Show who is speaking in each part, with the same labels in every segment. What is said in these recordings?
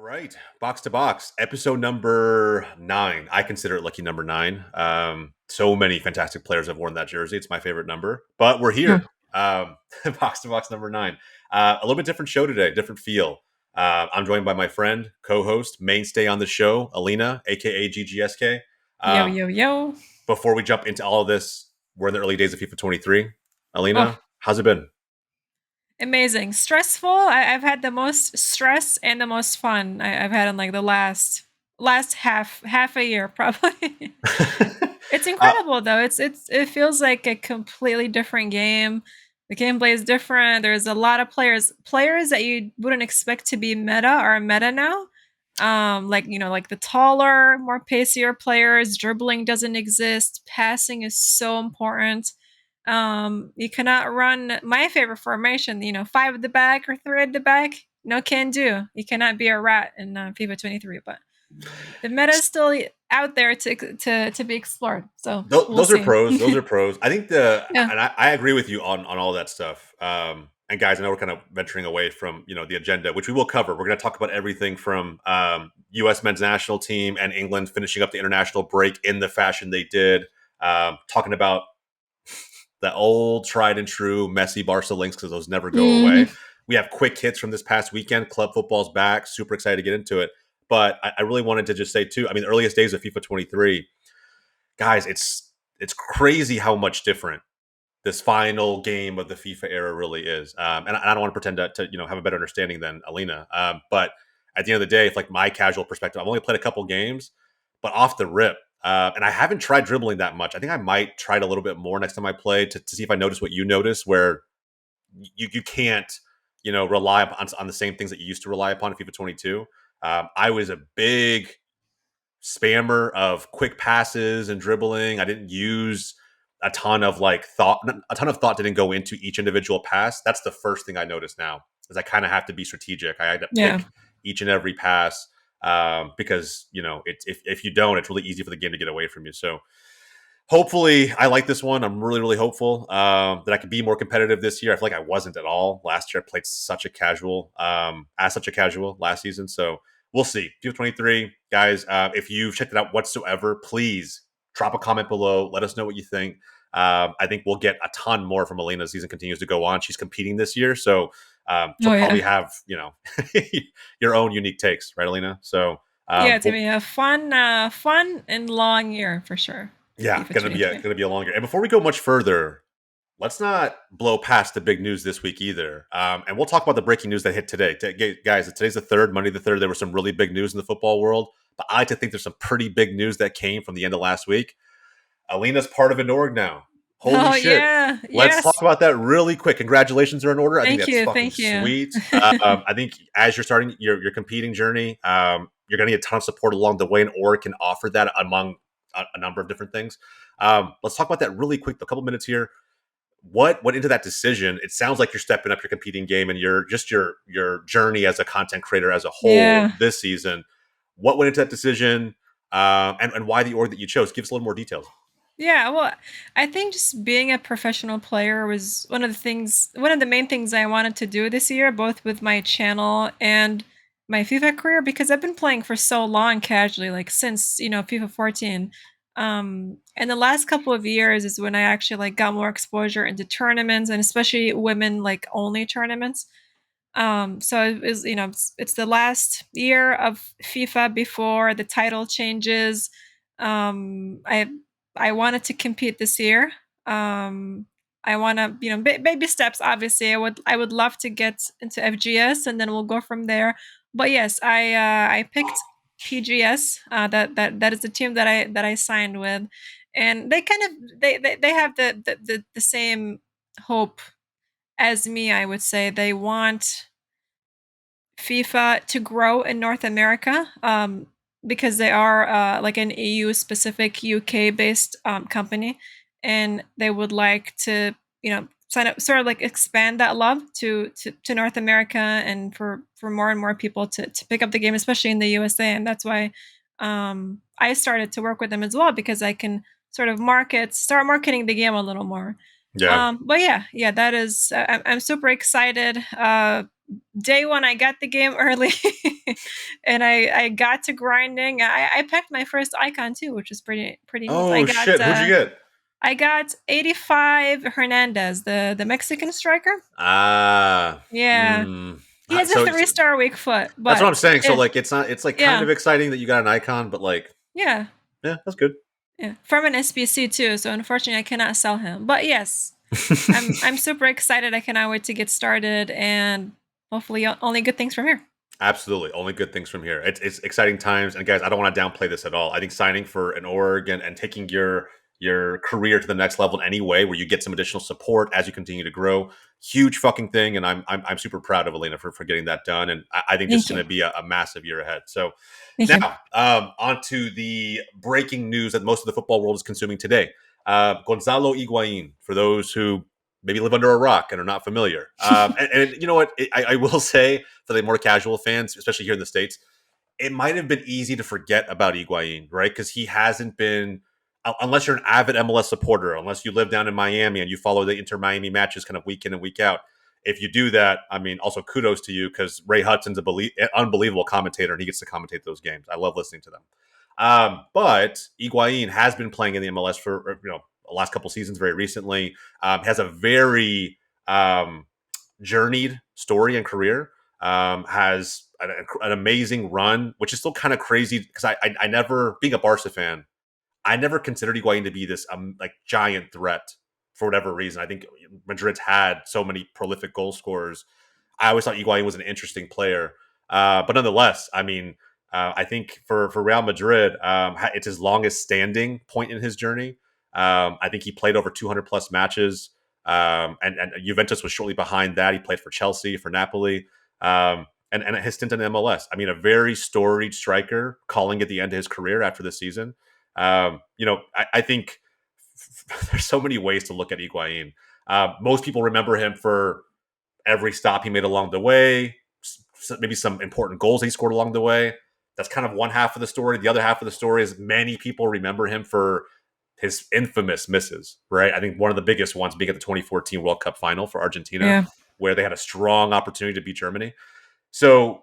Speaker 1: right, box to box, episode number 9. I consider it lucky number 9. So many fantastic players have worn that jersey. It's my favorite number, but we're
Speaker 2: Hmm.
Speaker 1: here. Box to box number 9. A little bit different show today, different feel. I'm joined by my friend, co-host, mainstay on the show, Alina, aka ggSK.
Speaker 2: Yo,
Speaker 1: Um,
Speaker 2: yo, yo.
Speaker 1: Before we jump into all of this, we're in the early days of FIFA 23.
Speaker 2: Oh,
Speaker 1: Alina, how's it been?
Speaker 2: amazing. Stressful. I've had the most stress and the most fun I've had in like the last half a year, probably. It's
Speaker 1: uh,
Speaker 2: incredible though. It feels like a completely different game. The gameplay is different. There's a lot of players that you wouldn't expect to be meta are meta now. Like like the taller, more pacier players. Dribbling doesn't exist. Passing is so important. You cannot run my favorite formation. 5 at the back or 3 at the back. No can do. You cannot be a rat in FIFA 23. But the meta is still out there to be explored. So we'll
Speaker 1: Those are
Speaker 2: see.
Speaker 1: pros. Those are pros. I think
Speaker 2: Yeah.
Speaker 1: and I agree with you on all that stuff. And guys, I know we're kind of venturing away from the agenda, which we will cover. We're going to talk about everything from U.S. men's national team and England finishing up the international break in the fashion they did. Talking about the old tried and true messy Barca links because those never go
Speaker 2: Mhm.
Speaker 1: away. We have quick hits from this past weekend. Club football's back. Super excited to get into it. But I really wanted to just say too. I mean, the earliest days of FIFA 23, guys, it's crazy how much different this final game of the FIFA era really is. And I don't want to pretend to have a better understanding than Alina. But at the end of the day, if like my casual perspective, I've only played a couple games, but off the rip. And I haven't tried dribbling that much. I think I might try it a little bit more next time I play to see if I notice what you notice, where you can't rely on the same things that you used to rely upon in FIFA 22. I was a big spammer of quick passes and dribbling. I didn't use a ton of like thought. A ton of thought didn't go into each individual pass. That's the first thing I noticed now is I kind of have to be strategic. I had to
Speaker 2: Yeah.
Speaker 1: pick each and every pass because if you don't, it's really easy for the game to get away from you. So hopefully, I like this one. I'm really hopeful that I can be more competitive this year. I feel like I wasn't at all last year. I played as such a casual last season. So we'll see. FIFA 23, guys. If you've checked it out whatsoever, please drop a comment below. Let us know what you think. I think we'll get a ton more from Alina as season continues to go on. She's competing this year, so she'll
Speaker 2: Oh
Speaker 1: probably
Speaker 2: yeah.
Speaker 1: have your own unique takes, right, Alina? So
Speaker 2: Yeah, it's
Speaker 1: we'll,
Speaker 2: gonna be a fun and long year for sure.
Speaker 1: yeah,
Speaker 2: FIFA
Speaker 1: gonna be a
Speaker 2: 23.
Speaker 1: gonna be a longer. And before we go much further, let's not blow past the big news this week either. And we'll talk about the breaking news that hit today. Guys, today's the 3rd, Monday the 3rd. There was some really big news in the football world, but I like to think there's some pretty big news that came from the end of last week. Alina's part of an org now. Holy
Speaker 2: Oh
Speaker 1: shit.
Speaker 2: yeah.
Speaker 1: Let's talk
Speaker 2: Yes.
Speaker 1: about that really quick. Congratulations are in order. I think
Speaker 2: Thank
Speaker 1: that's
Speaker 2: you.
Speaker 1: fucking
Speaker 2: Thank you.
Speaker 1: sweet. I think as you're starting your competing journey, you're going to get a ton of support along the way, and org can offer that among a number of different things. Let's talk about that really quick. A couple minutes here. What went into that decision? It sounds like you're stepping up your competing game and your journey as a content creator as a whole
Speaker 2: Yeah.
Speaker 1: this season. What went into that decision, and why the org that you chose? Give us a little more details.
Speaker 2: Yeah, well, I think just being a professional player was one of the main things I wanted to do this year, both with my channel and my FIFA career, because I've been playing for so long casually, like since, FIFA 14. And the last couple of years is when I actually like got more exposure into tournaments and especially women like only tournaments. So it was, it's the last year of FIFA before the title changes. I wanted to compete this year. I want to, baby steps. Obviously, I would love to get into FGS, and then we'll go from there. But yes, I picked PGS. That is the team that I signed with, and they kind of they have the same hope as me. I would say they want FIFA to grow in North America, because they are like an EU specific UK based company, and they would like to sign up, sort of like expand that love to North America, and for more and more people to pick up the game, especially in the USA. And that's why I started to work with them as well, because I can sort of start marketing the game a little more.
Speaker 1: Yeah.
Speaker 2: But yeah, that is. I'm super excited. day one I got the game early, and I got to grinding. I picked my first icon too, which is pretty neat.
Speaker 1: Oh shit! Who'd you get?
Speaker 2: I got 85 Hernandez, the Mexican striker.
Speaker 1: Ah,
Speaker 2: Yeah, he has a
Speaker 1: so
Speaker 2: 3-star weak foot,
Speaker 1: that's what I'm
Speaker 2: but
Speaker 1: saying. So like, it's not. It's like kind
Speaker 2: yeah,
Speaker 1: of exciting that you got an icon, but like,
Speaker 2: yeah,
Speaker 1: yeah, that's good.
Speaker 2: yeah, from an SBC too. So unfortunately, I cannot sell him. But yes, I'm super excited. I cannot wait to get started, and hopefully, only good things from here.
Speaker 1: Absolutely. Only good things from here. It's exciting times. And guys, I don't want to downplay this at all. I think signing for an org and taking your career to the next level in any way where you get some additional support as you continue to grow, huge fucking thing. And I'm super proud of Elena for getting that done. And I think this is
Speaker 2: Thank
Speaker 1: going
Speaker 2: you.
Speaker 1: to be a massive year ahead. So
Speaker 2: Thank you.
Speaker 1: now, on to the breaking news that most of the football world is consuming today. Gonzalo Higuain, for those who maybe live under a rock and are not familiar. And you know what? I will say for the more casual fans, especially here in the States, it might have been easy to forget about Higuain, right? Because he hasn't been, unless you're an avid MLS supporter, unless you live down in Miami and you follow the Inter Miami matches kind of week in and week out. If you do that, I mean, also kudos to you because Ray Hudson's an unbelievable commentator and he gets to commentate those games. I love listening to them. But Higuain has been playing in the MLS for the last couple seasons, very recently. Has a very journeyed story and career. Has an amazing run, which is still kind of crazy because I never, being a Barca fan, I never considered Higuain to be this like giant threat for whatever reason. I think Madrid's had so many prolific goal scorers. I always thought Higuain was an interesting player, but nonetheless, I mean, I think for Real Madrid, it's his longest standing point in his journey. I think he played over 200 plus matches, and Juventus was shortly behind that. He played for Chelsea, for Napoli, and his stint in MLS. I mean, a very storied striker, calling at the end of his career after this season. I think there's so many ways to look at Higuain. Most people remember him for every stop he made along the way, maybe some important goals he scored along the way. That's kind of one half of the story. The other half of the story is many people remember him for his infamous misses, right? I think one of the biggest ones being at the 2014 World Cup final for Argentina,
Speaker 2: Yeah.
Speaker 1: where they had a strong opportunity to beat Germany. So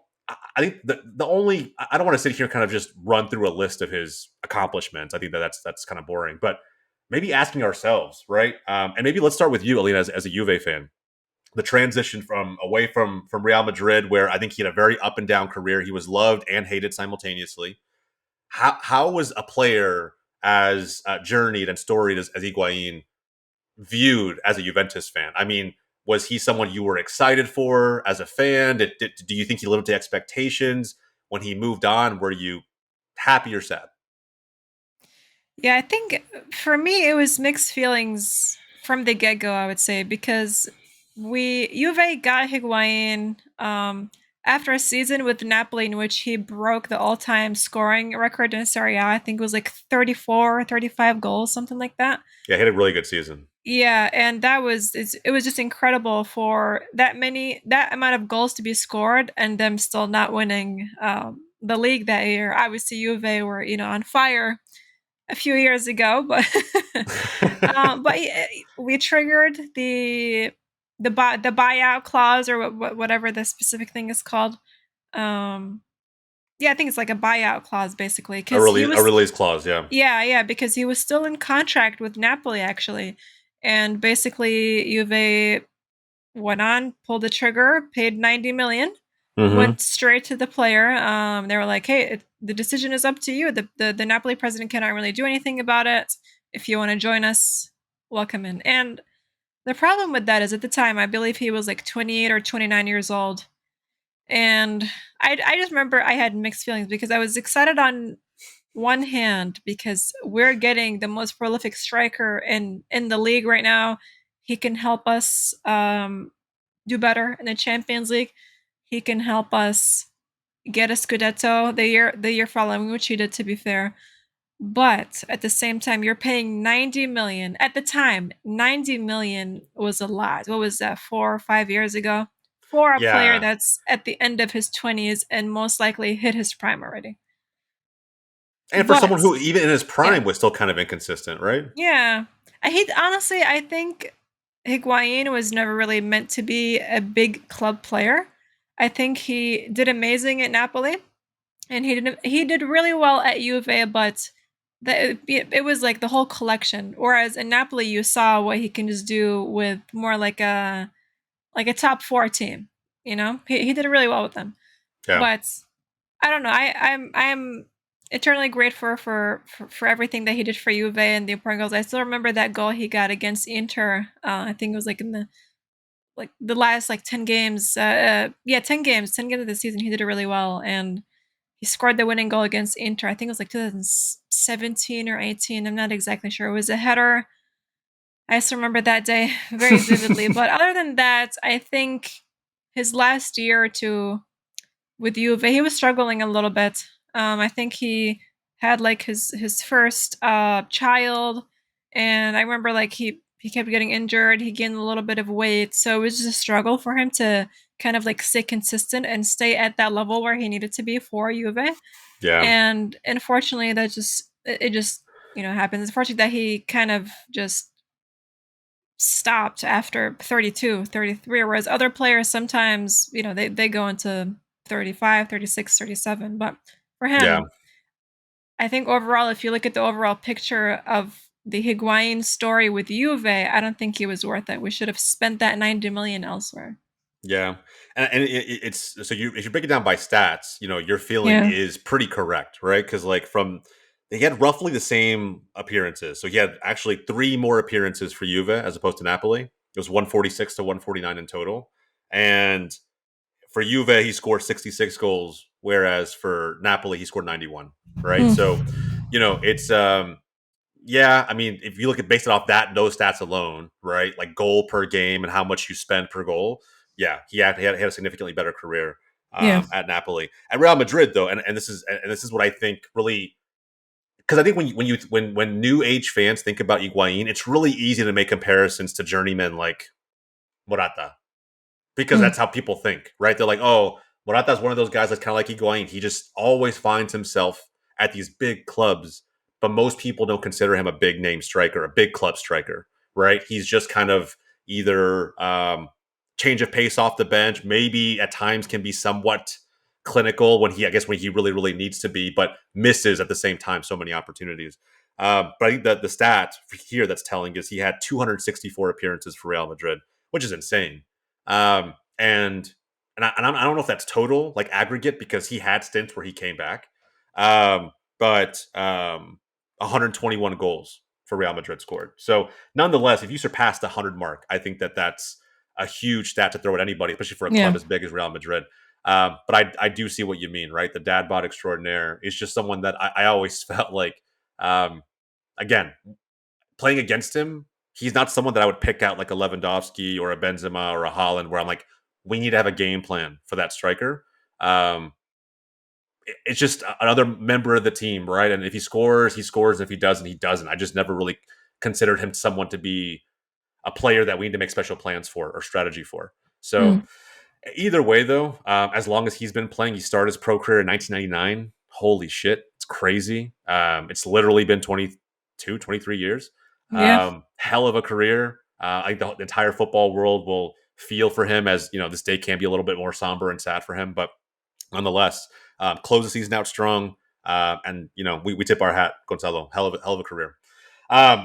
Speaker 1: I think the only, I don't want to sit here and kind of just run through a list of his accomplishments. I think that's kind of boring, but maybe asking ourselves, right? And maybe let's start with you, Alina, as a Juve fan. The transition from away from Real Madrid, where I think he had a very up and down career. He was loved and hated simultaneously. How was a player as journeyed and storied as Higuain viewed as a Juventus fan? I mean, was he someone you were excited for as a fan? Do you think he lived up to expectations? When he moved on, were you happy or sad?
Speaker 2: Yeah, I think for me it was mixed feelings from the get go. I would say because we Juve got Higuain after a season with Napoli in which he broke the all-time scoring record in Serie A. I think it was like 34, 35 goals, something like that.
Speaker 1: Yeah, he had a really good season.
Speaker 2: Yeah, and it was just incredible for that amount of goals to be scored and them still not winning the league that year. Obviously, Juve were on fire a few years ago, but we triggered the buyout clause or whatever the specific thing is called. Um, yeah, I think it's like a buyout clause basically because he
Speaker 1: A
Speaker 2: was
Speaker 1: release clause, yeah.
Speaker 2: yeah, because he was still in contract with Napoli actually, and basically Juve went on, pulled the trigger, paid 90 million,
Speaker 1: Mm-hmm.
Speaker 2: went straight to the player. They were like, "Hey, the decision is up to you. The Napoli president cannot really do anything about it. If you want to join us, welcome in." And the problem with that is, at the time, I believe he was like 28 or 29 years old, and I just remember I had mixed feelings because I was excited on one hand because we're getting the most prolific striker in the league right now. He can help us do better in the Champions League. He can help us get a Scudetto the year following, which he did to be fair. But at the same time, you're paying 90 million. At the time, 90 million was a lot. What was that, 4 or 5 years ago? For a player
Speaker 1: Yeah.
Speaker 2: that's at the end of his 20s and most likely hit his prime already.
Speaker 1: And for
Speaker 2: But
Speaker 1: someone who even in his
Speaker 2: yeah,
Speaker 1: prime was still kind of inconsistent, right?
Speaker 2: yeah. Honestly, I think Higuain was never really meant to be a big club player. I think he did amazing at Napoli, and he did really well at U of A, but it was like the whole collection. Whereas in Napoli, you saw what he can just do with more like a top four team. He did really well with them.
Speaker 1: Yeah,
Speaker 2: But I don't know. I'm eternally grateful for everything that he did for Juve and the important goals. I still remember that goal he got against Inter. I think it was like in the last like 10 games. Yeah, 10 games of the season. He did it really well, and he scored the winning goal against Inter. I think it was like 2017 or 18. I'm not exactly sure. It was a header. I just remember that day very vividly. But other than that, I think his last year or two with Juve, he was struggling a little bit. I think he had like his first child, and I remember like he kept getting injured. He gained a little bit of weight, so it was just a struggle for him to kind of like stay consistent and stay at that level where he needed to be for Juve.
Speaker 1: yeah,
Speaker 2: And unfortunately, that just it just happens. Unfortunately, that he kind of just stopped after 32, 33, whereas other players sometimes, they go into 35, 36, 37. But for
Speaker 1: yeah.
Speaker 2: him, I think overall, if you look at the overall picture of the Higuain story with Juve, I don't think he was worth it. We should have spent that 90 million elsewhere.
Speaker 1: Yeah, and it's so you if you break it down by stats, your feeling
Speaker 2: Yeah.
Speaker 1: is pretty correct, right? Because like from he had roughly the same appearances, so he had actually three more appearances for Juve as opposed to Napoli. It was 146 to 149 in total, and for Juve he scored 66 goals, whereas for Napoli he scored 91. Right,
Speaker 2: Mm.
Speaker 1: so it's yeah, I mean, if you look at based it off those stats alone, right? Like goal per game and how much you spend per goal, yeah, he had a significantly better career
Speaker 2: Yeah.
Speaker 1: at Napoli. At Real Madrid, though, and this is what I think really because I think when new age fans think about Higuain, it's really easy to make comparisons to journeymen like Morata because
Speaker 2: Mm.
Speaker 1: that's how people think, right? They're like, oh, Morata's one of those guys that's kind of like Higuain. He just always finds himself at these big clubs, but most people don't consider him a big name striker, a big club striker, right? He's just kind of either change of pace off the bench, maybe at times can be somewhat clinical I guess when he really, really needs to be, but misses at the same time so many opportunities. But I think that the stat here that's telling is he had 264 appearances for Real Madrid, which is insane. And I don't know if that's total, like aggregate, because he had stints where he came back. But 121 goals for Real Madrid scored. So nonetheless, if you surpass the 100 mark, I think that's a huge stat to throw at anybody, especially for a club
Speaker 2: Yeah.
Speaker 1: as big as Real Madrid. But I do see what you mean, right? The dad bod extraordinaire is just someone that I always felt like, um, again, playing against him, he's not someone that I would pick out like a Lewandowski or a Benzema or a Holland, where I'm like, we need to have a game plan for that striker. Um, it's just another member of the team, right? And if he scores, he scores. And if he doesn't, he doesn't. I just never really considered him someone to be a player that we need to make special plans for or strategy for. So
Speaker 2: Mm.
Speaker 1: either way, though, as long as he's been playing, he started his pro career in 1999. Holy shit, it's crazy. It's literally been 22, 23 years.
Speaker 2: Yeah.
Speaker 1: Hell of a career. I think the entire football world will feel for him as this day can be a little bit more somber and sad for him, but nonetheless, close the season out strong. And we tip our hat, Gonzalo. Hell of a career.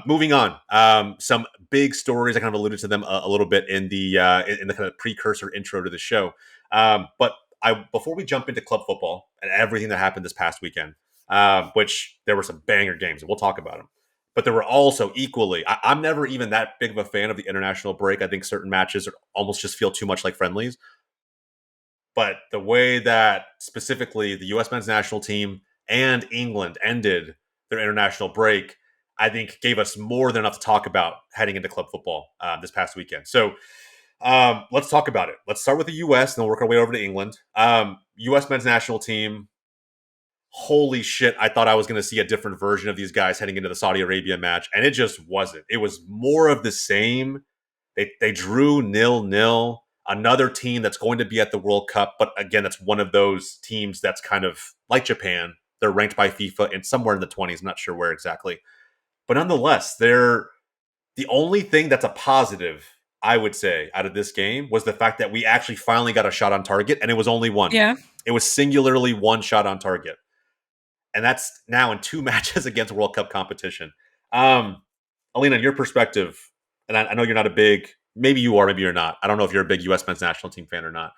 Speaker 1: Moving on, some big stories. I kind of alluded to them a little bit in the kind of precursor intro to the show. But before we jump into club football and everything that happened this past weekend, which there were some banger games, and we'll talk about them. But there were also equally. I'm never even that big of a fan of the international break. I think certain matches almost just feel too much like friendlies. But the way that specifically the U.S. men's national team and England ended their international break, I think gave us more than enough to talk about heading into club football this past weekend. So let's talk about it. Let's start with the U.S. and then work our way over to England. U.S. men's national team. Holy shit! I thought I was going to see a different version of these guys heading into the Saudi Arabia match, and it just wasn't. It was more of the same. They drew 0-0. Another team that's going to be at the World Cup, but again, that's one of those teams that's kind of like Japan. They're ranked by FIFA and somewhere in the 20s. I'm not sure where exactly, but nonetheless, they're the only thing that's a positive I would say, out of this game was the fact that we actually finally got a shot on target, and it was only one.
Speaker 2: Yeah.
Speaker 1: It was singularly one shot on target, and that's now in two matches against World Cup competition. Um, Alina, in your perspective, and I know you're not a big, maybe you are, maybe you're not. I don't know if you're a big U.S. men's national team fan or not.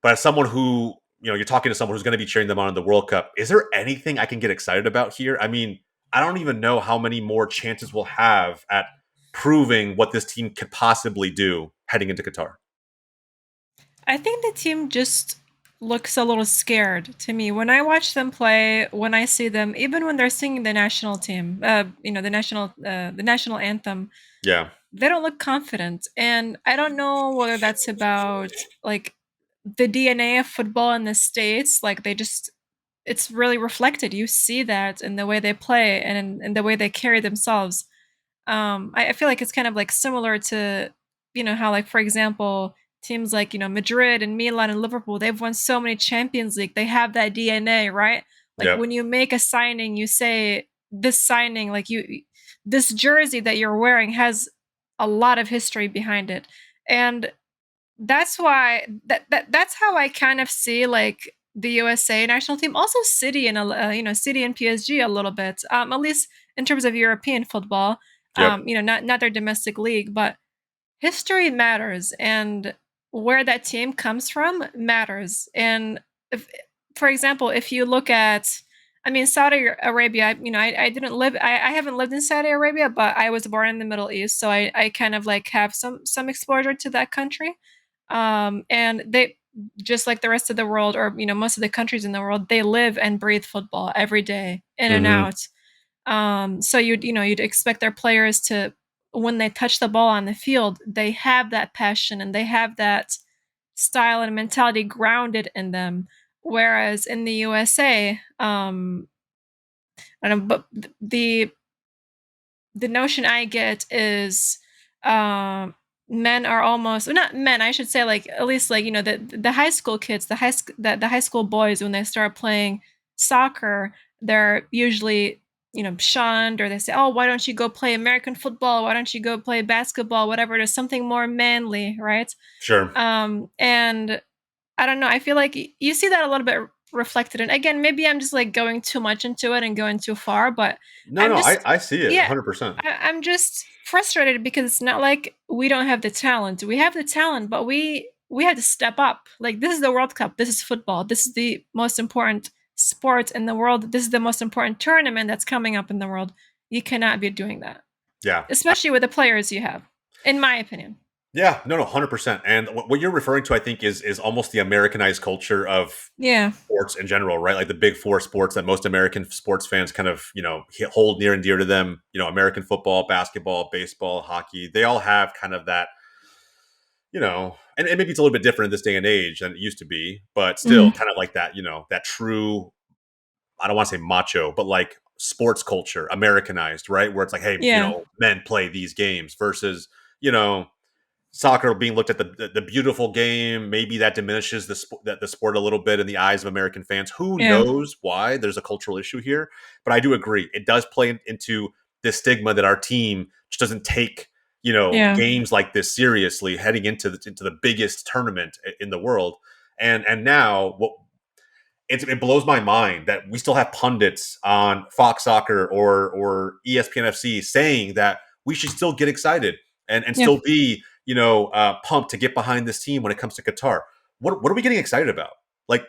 Speaker 1: But as someone who, you're talking to someone who's going to be cheering them on in the World Cup, is there anything I can get excited about here? I mean, I don't even know how many more chances we'll have at proving what this team could possibly do heading into Qatar.
Speaker 2: I think the team just looks a little scared to me when I watch them play. When I see them, even when they're singing the national team, the national anthem,
Speaker 1: Yeah.
Speaker 2: they don't look confident. And I don't know whether that's about like the DNA of football in the States. Like they just, it's really reflected. You see that in the way they play and in the way they carry themselves. I feel like it's kind of like similar to, how like for example, teams like, Madrid and Milan and Liverpool, they've won so many Champions League. They have that DNA, right? Like
Speaker 1: Yep.
Speaker 2: when you make a signing, you say this signing, like this jersey that you're wearing has a lot of history behind it. And that's why that's how I kind of see like the USA national team, also City and City and PSG a little bit, at least in terms of European football.
Speaker 1: Yep.
Speaker 2: Not their domestic league, but history matters, and where that team comes from matters. And if, for example, if you look at, I mean, Saudi Arabia, I didn't live, I haven't lived in Saudi Arabia, but I was born in the Middle East, so I kind of like have some exposure to that country. And they, just like the rest of the world, or most of the countries in the world, they live and breathe football every day, in and
Speaker 1: Mm-hmm.
Speaker 2: out. So you'd expect their players to, when they touch the ball on the field, they have that passion and they have that style and mentality grounded in them. Whereas in the USA, I don't know, but the notion I get is, um, men are almost, well, not men, I should say, like at least like the high school kids, the high school boys, when they start playing soccer, they're usually shunned, or they say, oh, why don't you go play American football? Why don't you go play basketball? Whatever. There's something more manly, right?
Speaker 1: Sure.
Speaker 2: And I don't know. I feel like you see that a little bit reflected. And again, maybe I'm just like going too much into it and going too far, but
Speaker 1: No,
Speaker 2: I'm
Speaker 1: no,
Speaker 2: just,
Speaker 1: I see it
Speaker 2: yeah,
Speaker 1: 100%.
Speaker 2: I'm just frustrated because it's not like we don't have the talent. We have the talent, but we have to step up. Like this is the World Cup. This is football. This is the most important sport in the world. This is the most important tournament that's coming up in the world. You cannot be doing that,
Speaker 1: Yeah.
Speaker 2: especially with the players you have, in my opinion.
Speaker 1: Yeah, no, no, 100%. And what you're referring to, I think, is almost the Americanized culture of
Speaker 2: Yeah.
Speaker 1: sports in general, right? Like the big four sports that most American sports fans kind of, hold near and dear to them. American football, basketball, baseball, hockey. They all have kind of that, and maybe it's a little bit different in this day and age than it used to be, but still
Speaker 2: Mhm.
Speaker 1: kind of like that, that true, I don't want to say macho, but like sports culture, Americanized, right? Where it's like, hey,
Speaker 2: Yeah.
Speaker 1: men play these games versus, you know, soccer being looked at the beautiful game. Maybe that diminishes the sport a little bit in the eyes of American fans. Who
Speaker 2: Yeah.
Speaker 1: knows why? There's a cultural issue here, but I do agree it does play into this stigma that our team just doesn't take
Speaker 2: Yeah.
Speaker 1: games like this seriously heading into the biggest tournament in the world. And now it blows my mind that we still have pundits on Fox Soccer or ESPN FC saying that we should still get excited and
Speaker 2: Yeah.
Speaker 1: still be pumped to get behind this team when it comes to Qatar. What are we getting excited about? Like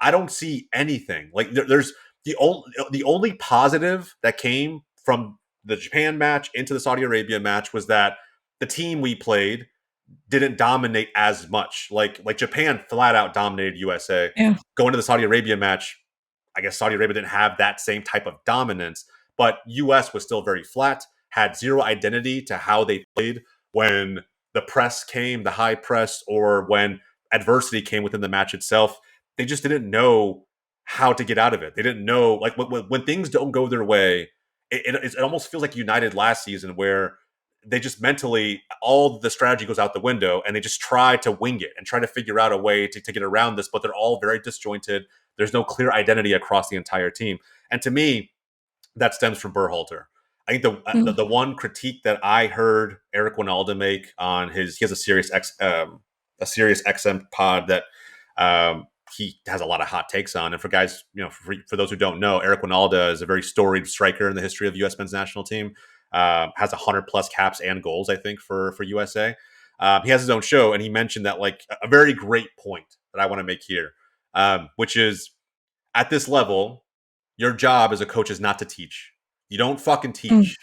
Speaker 1: I don't see anything. Like there's the only positive that came from the Japan match into the Saudi Arabia match was that the team we played didn't dominate as much. Like Japan flat out dominated USA.
Speaker 2: Yeah.
Speaker 1: Going to the Saudi Arabia match, I guess Saudi Arabia didn't have that same type of dominance, but US was still very flat, had zero identity to how they played when the press came, the high press, or when adversity came within the match itself. They just didn't know how to get out of it. They didn't know, like, when things don't go their way, it almost feels like United last season, where they just mentally, all the strategy goes out the window and they just try to wing it and try to figure out a way to get around this, but they're all very disjointed. There's no clear identity across the entire team. And to me, that stems from Berhalter. I think the one critique that I heard Eric Winalda make on he has a Sirius XM pod that he has a lot of hot takes on. And for guys, for those who don't know, Eric Winalda is a very storied striker in the history of the U.S. men's national team. Has 100+ caps and goals, I think, for USA. He has his own show, and he mentioned that like a very great point that I want to make here, which is at this level, your job as a coach is not to teach. You don't fucking
Speaker 3: Mm.
Speaker 1: teach.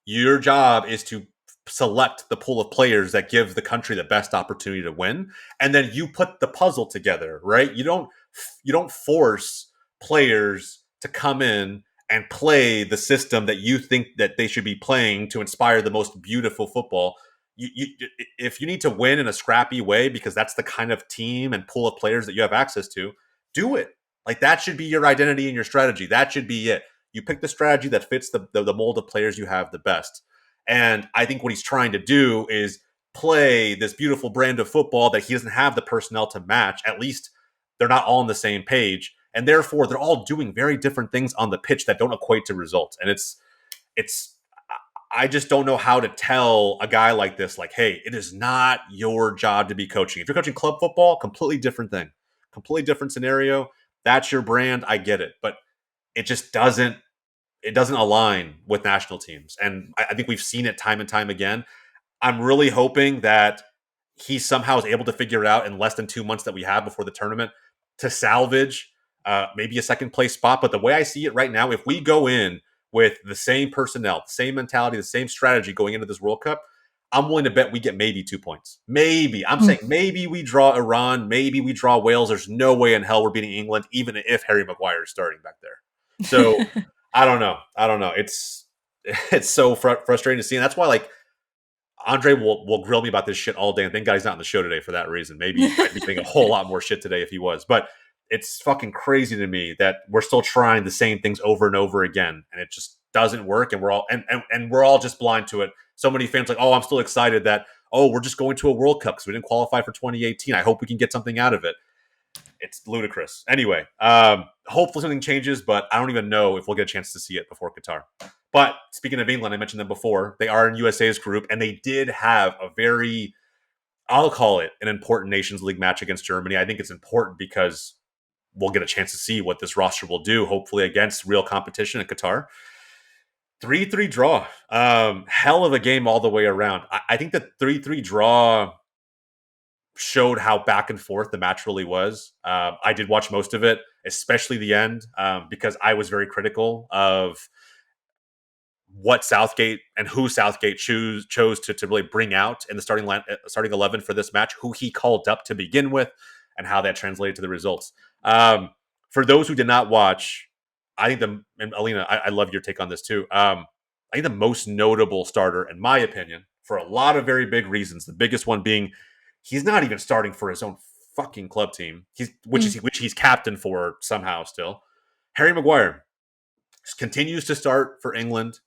Speaker 1: Your job is to select the pool of players that give the country the best opportunity to win, and then you put the puzzle together, right? You don't force players to come in and play the system that you think that they should be playing to inspire the most beautiful football. If you need to win in a scrappy way because that's the kind of team and pool of players that you have access to, do it. Like that should be your identity and your strategy. That should be it. You pick the strategy that fits the mold of players you have the best. And I think what he's trying to do is play this beautiful brand of football that he doesn't have the personnel to match. At least they're not all on the same page. And therefore, they're all doing very different things on the pitch that don't equate to results. And it's I just don't know how to tell a guy like this, like, hey, it is not your job to be coaching. If you're coaching club football, completely different thing, completely different scenario. That's your brand. I get it, but it just doesn't align with national teams, and I think we've seen it time and time again. I'm really hoping that he somehow is able to figure it out in less than 2 months that we have before the tournament to salvage maybe a second place spot. But the way I see it right now, if we go in with the same personnel, the same mentality, the same strategy going into this World Cup, I'm willing to bet we get maybe 2 points. Maybe. I'm saying maybe we draw Iran, maybe we draw Wales. There's no way in hell we're beating England, even if Harry Maguire is starting back there. So I don't know. It's so frustrating to see, and that's why like Andre will grill me about this shit all day. And thank God he's not on the show today for that reason. Maybe I'd be getting a whole lot more shit today if he was. But it's fucking crazy to me that we're still trying the same things over and over again, and it just doesn't work. And we're all just blind to it. So many fans like, oh, I'm still excited that we're just going to a World Cup because we didn't qualify for 2018. I hope we can get something out of it. It's ludicrous. Anyway, hopefully something changes, but I don't even know if we'll get a chance to see it before Qatar. But speaking of England, I mentioned them before. They are in USA's group, and they did have a very, I'll call it an important Nations League match against Germany. I think it's important because we'll get a chance to see what this roster will do, hopefully against real competition in Qatar. 3-3 draw. Hell of a game all the way around. I think the 3-3 draw showed how back and forth the match really was. I did watch most of it, especially the end, because I was very critical of what Southgate and who Southgate chose to really bring out in the starting 11 for this match, who he called up to begin with, and how that translated to the results. For those who did not watch, I think and Alina, I love your take on this too. I think the most notable starter, in my opinion, for a lot of very big reasons, the biggest one being he's not even starting for his own fucking club team, which he's captain for somehow still. Harry Maguire continues to start for England.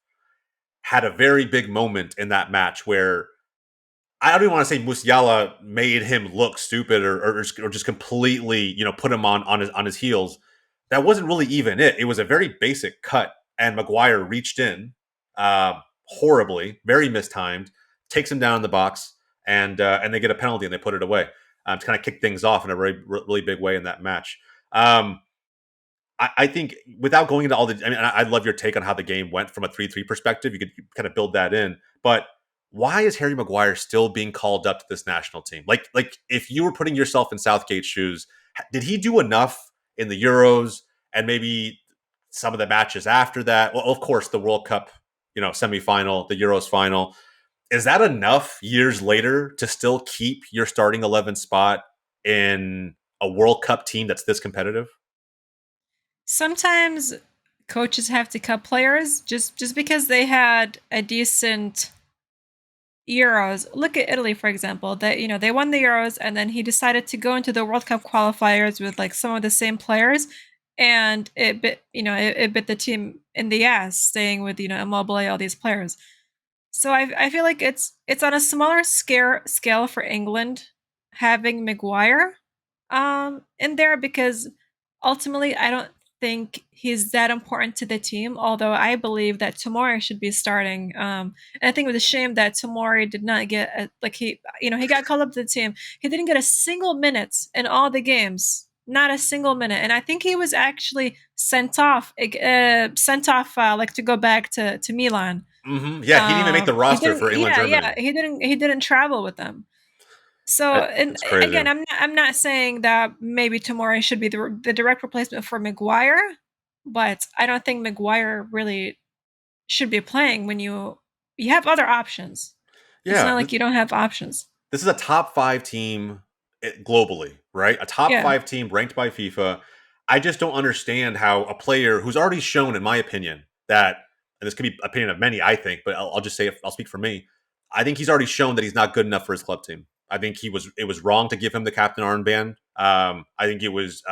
Speaker 1: Had a very big moment in that match where I don't even want to say Musiala made him look stupid or just completely, put him on his heels. That wasn't really even it. It was a very basic cut, and Maguire reached in horribly, very mistimed, takes him down in the box, and they get a penalty and they put it away to kind of kick things off in a really big way in that match. I think without going into all I love your take on how the game went from a 3-3 perspective. You could kind of build that in. But why is Harry Maguire still being called up to this national team? Like if you were putting yourself in Southgate's shoes, did he do enough in the Euros and maybe some of the matches after that? Well, of course, the World Cup, semifinal, the Euros final. Is that enough years later to still keep your starting 11 spot in a World Cup team that's this competitive?
Speaker 2: Sometimes coaches have to cut players just because they had a decent Euros. Look at Italy, for example. They won the Euros, and then he decided to go into the World Cup qualifiers with like some of the same players, and it bit the team in the ass, staying with Immobile, all these players. So I feel like it's on a smaller scale for England having Maguire in there, because ultimately think he's that important to the team. Although I believe that Tomori should be starting. And I think it was a shame that Tomori did not get he got called up to the team. He didn't get a single minute in all the games, not a single minute. And I think he was actually sent off to go back to Milan.
Speaker 1: Yeah, he didn't even make the
Speaker 2: He
Speaker 1: roster
Speaker 2: didn't.
Speaker 1: for England
Speaker 2: Yeah,
Speaker 1: Germany.
Speaker 2: yeah. He didn't travel with them. So, and
Speaker 1: It's crazy.
Speaker 2: again, I'm not saying that maybe Tomori should be the direct replacement for Maguire, but I don't think Maguire really should be playing when you have other options. It's not
Speaker 1: Yeah,
Speaker 2: like you don't have options.
Speaker 1: this is a top five team globally, right? A top
Speaker 2: Yeah.
Speaker 1: five team ranked by FIFA. I just don't understand how a player who's already shown, in my opinion, that, and this could be opinion of many, I think, but I'll just say, I'll speak for me. I think he's already shown that he's not good enough for his club team. I think it was wrong to give him the captain armband. I think it was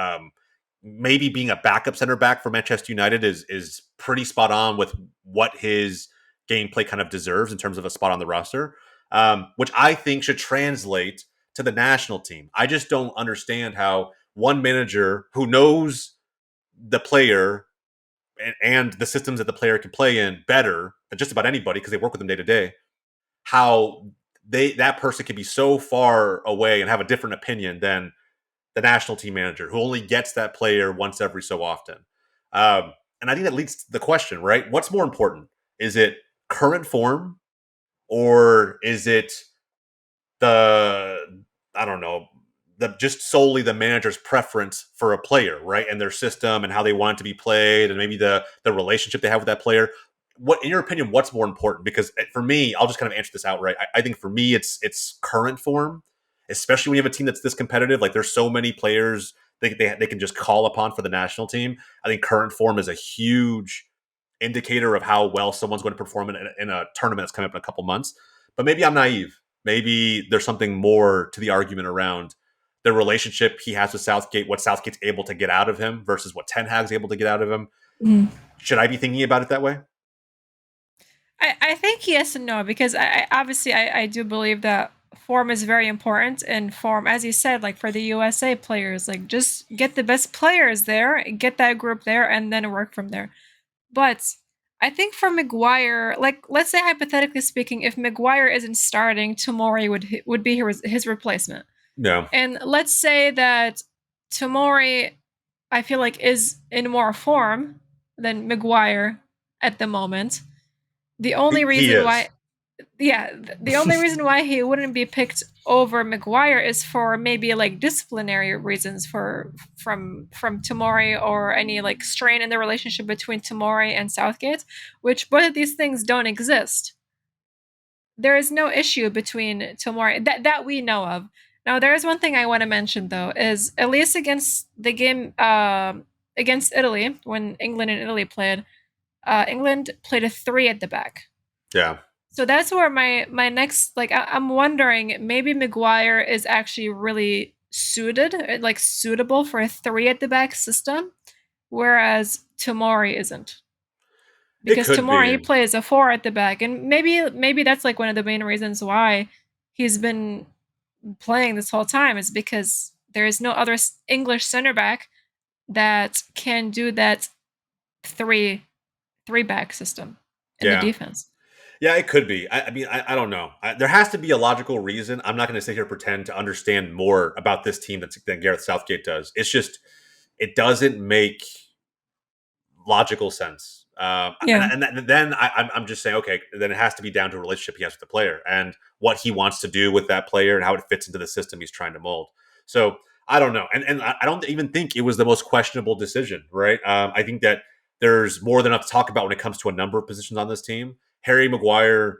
Speaker 1: maybe being a backup center back for Manchester United is pretty spot on with what his gameplay kind of deserves in terms of a spot on the roster, which I think should translate to the national team. I just don't understand how one manager who knows the player and the systems that the player can play in better than just about anybody because they work with them day to day, how that person can be so far away and have a different opinion than the national team manager who only gets that player once every so often. And I think that leads to the question, right? What's more important? Is it current form or is it the, I don't know, the just solely the manager's preference for a player, right? And their system and how they want it to be played and maybe the relationship they have with that player. What, in your opinion, what's more important? Because for me, I'll just kind of answer this outright. I think for me it's current form, especially when you have a team that's this competitive. Like there's so many players they can just call upon for the national team. I think current form is a huge indicator of how well someone's going to perform in a tournament that's coming up in a couple months. But maybe I'm naive. Maybe there's something more to the argument around the relationship he has with Southgate, what Southgate's able to get out of him versus what Ten Hag's able to get out of him.
Speaker 2: Mhm.
Speaker 1: Should I be thinking about it that way?
Speaker 2: I think yes and no, because I do believe that form is very important, and form, as you said, like for the USA players, like just get the best players there, get that group there, and then work from there. But I think for Maguire, like let's say hypothetically speaking, if Maguire isn't starting, Tomori would be his replacement.
Speaker 1: No.
Speaker 2: And let's say that Tomori, I feel like, is in more form than Maguire at the moment. The only
Speaker 1: He
Speaker 2: reason
Speaker 1: is.
Speaker 2: why, yeah, the only reason why he wouldn't be picked over Maguire is for maybe like disciplinary reasons from Tomori, or any like strain in the relationship between Tomori and Southgate, which both of these things don't exist. There is no issue between Tomori that we know of. Now, there is one thing I want to mention though, is at least against the game against Italy, when England and Italy played, England played a three at the back.
Speaker 1: Yeah.
Speaker 2: So that's where my next, like, I'm wondering, maybe Maguire is actually really suited, like suitable for a three at the back system, whereas Tomori isn't.
Speaker 1: It
Speaker 2: Because
Speaker 1: could
Speaker 2: Tomori, he
Speaker 1: be.
Speaker 2: plays a four at the back, and maybe that's like one of the main reasons why he's been playing this whole time, is because there is no other English center back that can do that three three back system in the
Speaker 1: Yeah.
Speaker 2: defense.
Speaker 1: Yeah, it could be. I mean, I don't know. There has to be a logical reason. I'm not going to sit here and pretend to understand more about this team than Gareth Southgate does. It's just, it doesn't make logical sense.
Speaker 2: Yeah.
Speaker 1: And then I'm just saying, okay, then it has to be down to a relationship he has with the player and what he wants to do with that player and how it fits into the system he's trying to mold. So I don't know. And I don't even think it was the most questionable decision, right? I think that there's more than enough to talk about when it comes to a number of positions on this team. Harry Maguire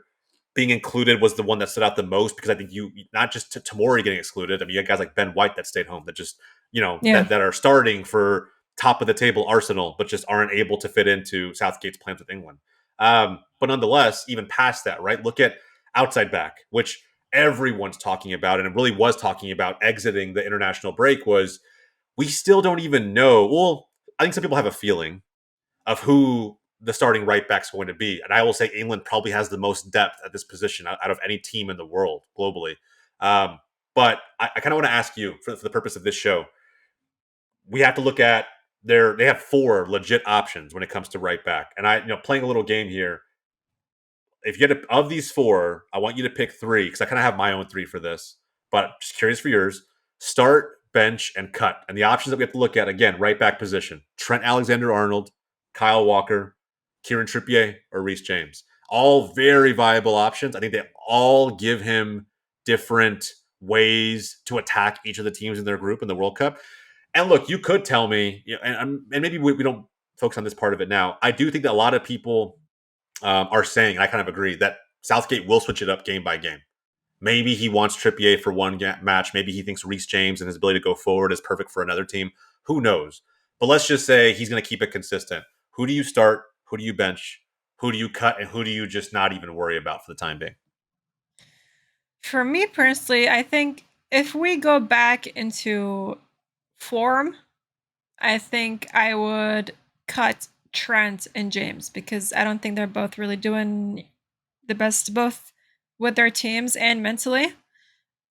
Speaker 1: being included was the one that stood out the most because I think you, not just Tamori getting excluded. I mean, you had guys like Ben White that stayed home that just,
Speaker 2: Yeah.
Speaker 1: that are starting for top of the table Arsenal, but just aren't able to fit into Southgate's plans with England. But nonetheless, even past that, right? Look at outside back, which everyone's talking about, and it really was talking about exiting the international break. Was we still don't even know. Well, I think some people have a feeling of who the starting right back's going to be, and I will say England probably has the most depth at this position out of any team in the world globally. But I kind of want to ask you, for the purpose of this show, we have to look at they have four legit options when it comes to right back. And playing a little game here. If you get of these four, I want you to pick three because I kind of have my own three for this. But just curious for yours. Start, bench, and cut. And the options that we have to look at again: right back position, Trent Alexander-Arnold, Kyle Walker, Kieran Trippier, or Reece James. All very viable options. I think they all give him different ways to attack each of the teams in their group in the World Cup. And look, you could tell me, and maybe we don't focus on this part of it now. I do think that a lot of people are saying, and I kind of agree, that Southgate will switch it up game by game. Maybe he wants Trippier for one match. Maybe he thinks Reece James and his ability to go forward is perfect for another team. Who knows? But let's just say he's going to keep it consistent. Who do you start? Who do you bench? Who do you cut? And who do you just not even worry about for the time being?
Speaker 2: For me personally, I think if we go back into form, I think I would cut Trent and James because I don't think they're both really doing the best both with their teams and mentally.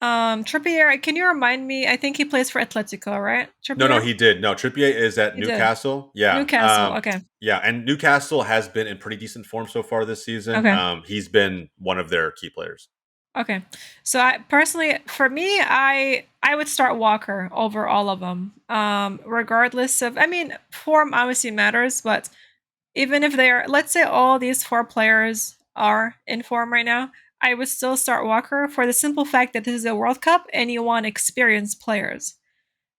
Speaker 2: Trippier, can you remind me? I think he plays for Atletico, right?
Speaker 1: No,
Speaker 2: Trippier?
Speaker 1: he did. No, Trippier is at
Speaker 2: He did.
Speaker 1: Newcastle. Yeah,
Speaker 2: Newcastle. Okay.
Speaker 1: yeah, and Newcastle has been in pretty decent form so far this season.
Speaker 2: Okay.
Speaker 1: He's been one of their key players.
Speaker 2: Okay. So I personally, for me, I would start Walker over all of them. Regardless of, I mean, form obviously matters, but even if they're, let's say all these four players are in form right now, I would still start Walker for the simple fact that this is a World Cup and you want experienced players.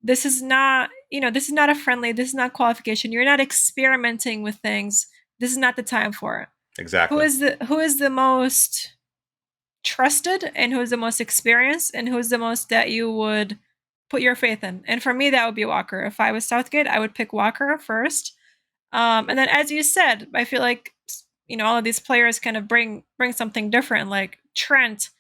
Speaker 2: This is not, this is not a friendly, this is not qualification. You're not experimenting with things. This is not the time for it.
Speaker 1: Exactly.
Speaker 2: Who is the most trusted and who's the most experienced and who's the most that you would put your faith in? And for me, that would be Walker. If I was Southgate, I would pick Walker first. And then, as you said, I feel like all of these players kind of bring something different. Like Trent,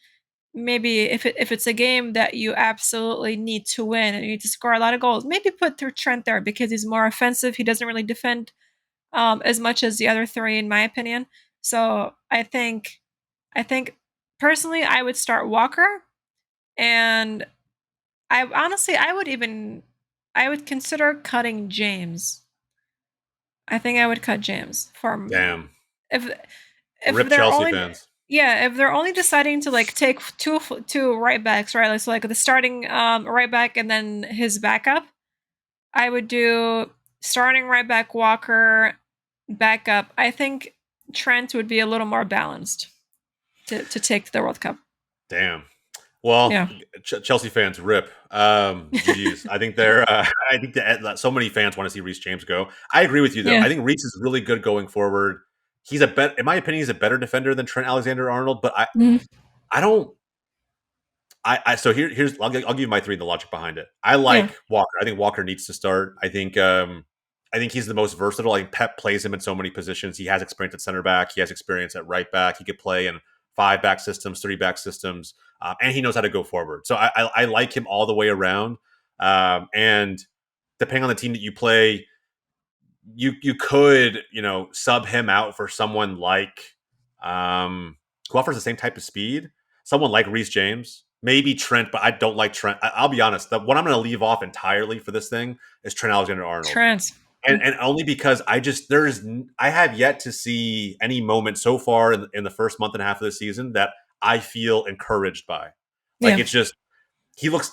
Speaker 2: maybe if it's a game that you absolutely need to win and you need to score a lot of goals, maybe put through Trent there because he's more offensive. He doesn't really defend as much as the other three, in my opinion. So I think personally, I would start Walker, and I honestly, I would consider cutting James. I think I would cut James from
Speaker 1: Damn.
Speaker 2: if
Speaker 1: Rip
Speaker 2: they're
Speaker 1: Chelsea
Speaker 2: only
Speaker 1: fans.
Speaker 2: yeah, if they're only deciding to like take two right backs, right? Like, so like the starting right back and then his backup, I would do starting right back Walker, backup. I think Trent would be a little more balanced to take the World Cup.
Speaker 1: Damn. Well,
Speaker 2: Yeah.
Speaker 1: Chelsea fans, rip. GG's. I think they're. I think that so many fans want to see Reece James go. I agree with you though.
Speaker 2: Yeah.
Speaker 1: I think Reece is really good going forward. He's in my opinion, he's a better defender than Trent Alexander-Arnold. But
Speaker 2: Mhm.
Speaker 1: I don't. So here's I'll give you my three and the logic behind it. I
Speaker 2: Yeah.
Speaker 1: like Walker. I think Walker needs to start. I think he's the most versatile. I think Pep plays him in so many positions. He has experience at center back. He has experience at right back. He could play in five back systems, three back systems, and he knows how to go forward. So I like him all the way around. And depending on the team that you play, you could sub him out for someone like who offers the same type of speed, someone like Reece James, maybe Trent, but I don't like Trent. I'll be honest, the one I'm going to leave off entirely for this thing is Trent Alexander Arnold,
Speaker 2: Trent.
Speaker 1: and only because I have yet to see any moment so far in the first month and a half of the season that I feel encouraged by. Like
Speaker 2: Yeah.
Speaker 1: it's just he looks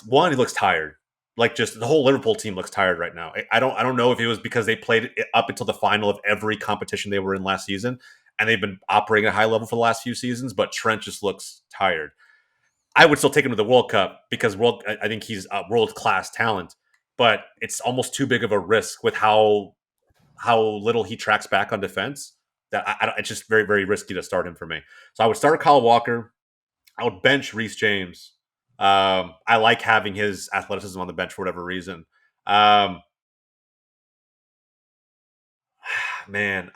Speaker 1: tired. Like just the whole Liverpool team looks tired right now. I don't know if it was because they played it up until the final of every competition they were in last season, and they've been operating at a high level for the last few seasons. But Trent just looks tired. I would still take him to the World Cup because I think he's a world class talent, but it's almost too big of a risk with how little he tracks back on defense. That it's just very very risky to start him for me. So I would start Kyle Walker. I would bench Reece James. I like having his athleticism on the bench for whatever reason. Um, man,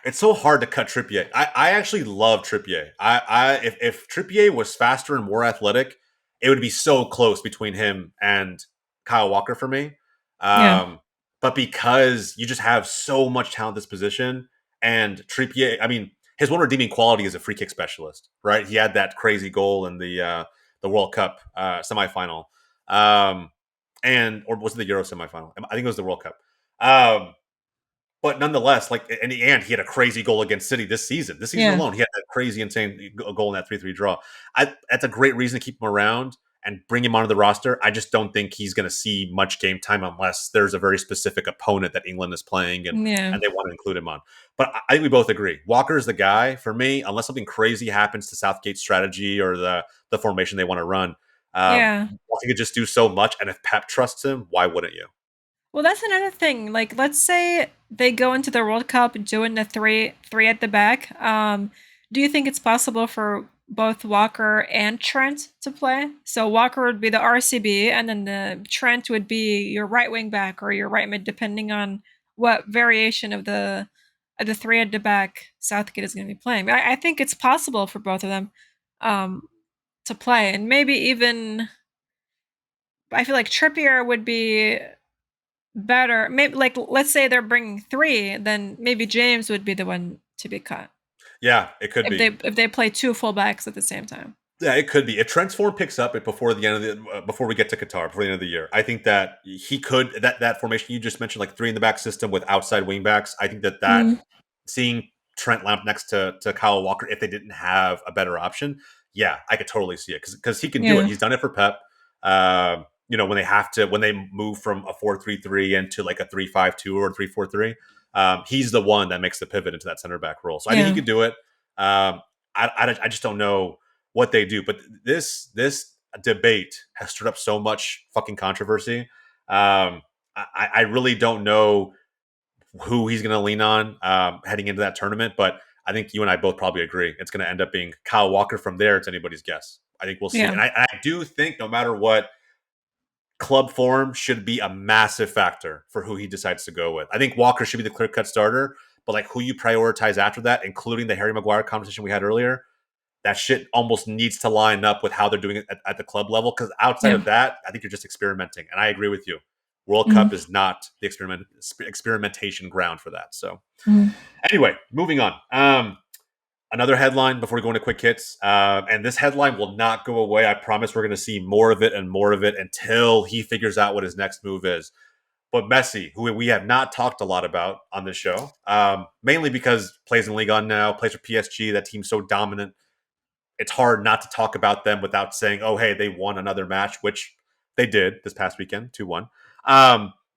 Speaker 1: it's so hard to cut Trippier. I actually love Trippier. If Trippier was faster and more athletic, it would be so close between him and Kyle Walker for me.
Speaker 2: Yeah.
Speaker 1: But because you just have so much talent at this position, and Trippier, I mean, his one redeeming quality is a free kick specialist, right? He had that crazy goal in the World Cup semifinal, and or was it the Euro semifinal? I think it was the World Cup. Um, but nonetheless, like in the end, he had a crazy goal against City this season. This season
Speaker 2: Yeah.
Speaker 1: alone, he had that crazy, insane goal in that 3-3 draw. That's a great reason to keep him around and bring him onto the roster. I just don't think he's going to see much game time unless there's a very specific opponent that England is playing
Speaker 2: Yeah.
Speaker 1: and they want to include him on. But I think we both agree. Walker's the guy for me, unless something crazy happens to Southgate's strategy or the formation they want to run.
Speaker 2: Yeah.
Speaker 1: Walker could just do so much. And if Pep trusts him, why wouldn't you?
Speaker 2: Well, that's another thing. Like, let's say they go into the World Cup doing the three at the back. Do you think it's possible for both Walker and Trent to play? So Walker would be the RCB, and then the Trent would be your right wing back or your right mid, depending on what variation of the three at the back Southgate is going to be playing. I think it's possible for both of them um, to play, and maybe even I feel like Trippier would be better. Maybe like let's say they're bringing three, then maybe James would be the one to be cut
Speaker 1: Yeah, it could be.
Speaker 2: if they play two fullbacks at the same time.
Speaker 1: Yeah, it could be. If Trent's form picks up before the end of the before we get to Qatar, before the end of the year, I think that he could that formation you just mentioned, like three in the back system with outside wing backs. I think that
Speaker 2: Mm,
Speaker 1: seeing Trent Lamp next to Kyle Walker, if they didn't have a better option, yeah, I could totally see it because he can do it.
Speaker 2: yeah,
Speaker 1: He's done it for Pep. When they have to when they move from a 4-3-3 into like a 3-5-2 or 3-4-3, he's the one that makes the pivot into that center back role. So I think he
Speaker 2: yeah.
Speaker 1: could do it. I just don't know what they do. But this debate has stirred up so much fucking controversy. I really don't know who he's going to lean on heading into that tournament, but I think you and I both probably agree it's going to end up being Kyle Walker. From there, it's anybody's guess. I think we'll see,
Speaker 2: Yeah.
Speaker 1: and I do think no matter what, club form should be a massive factor for who he decides to go with. I think Walker should be the clear cut starter, but like who you prioritize after that, including the Harry Maguire conversation we had earlier, that shit almost needs to line up with how they're doing it at the club level. Because outside
Speaker 2: Yeah.
Speaker 1: of that, I think you're just experimenting. And I agree with you. World
Speaker 2: Mm,
Speaker 1: Cup is not the experimentation ground for that. So
Speaker 2: mm.
Speaker 1: anyway, moving on. Another headline before we go into quick hits. And this headline will not go away. I promise we're going to see more of it and more of it until he figures out what his next move is. But Messi, who we have not talked a lot about on this show, mainly because plays in Ligue 1 now, plays for PSG. That team's so dominant. It's hard not to talk about them without saying, oh, hey, they won another match, which they did this past weekend, 2-1.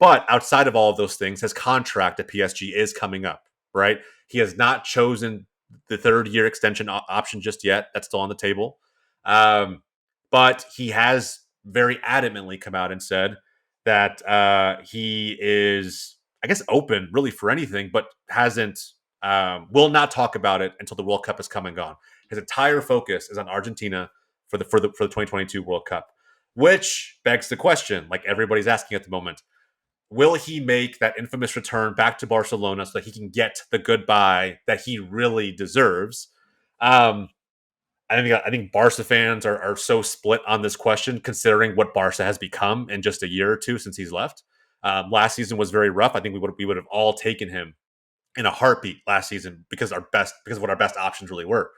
Speaker 1: But outside of all of those things, his contract at PSG is coming up, right? He has not chosen the third year extension option just yet. That's still on the table. Um, but he has very adamantly come out and said that he is, I guess, open really for anything, but hasn't, will not talk about it until the World Cup has come and gone. His entire focus is on Argentina for the 2022 World Cup, which begs the question, like everybody's asking at the moment, will he make that infamous return back to Barcelona so that he can get the goodbye that he really deserves? Um, I think Barca fans are so split on this question, considering what Barca has become in just a year or two since he's left. Last season was very rough. I think we would have all taken him in a heartbeat last season because of what our best options really were,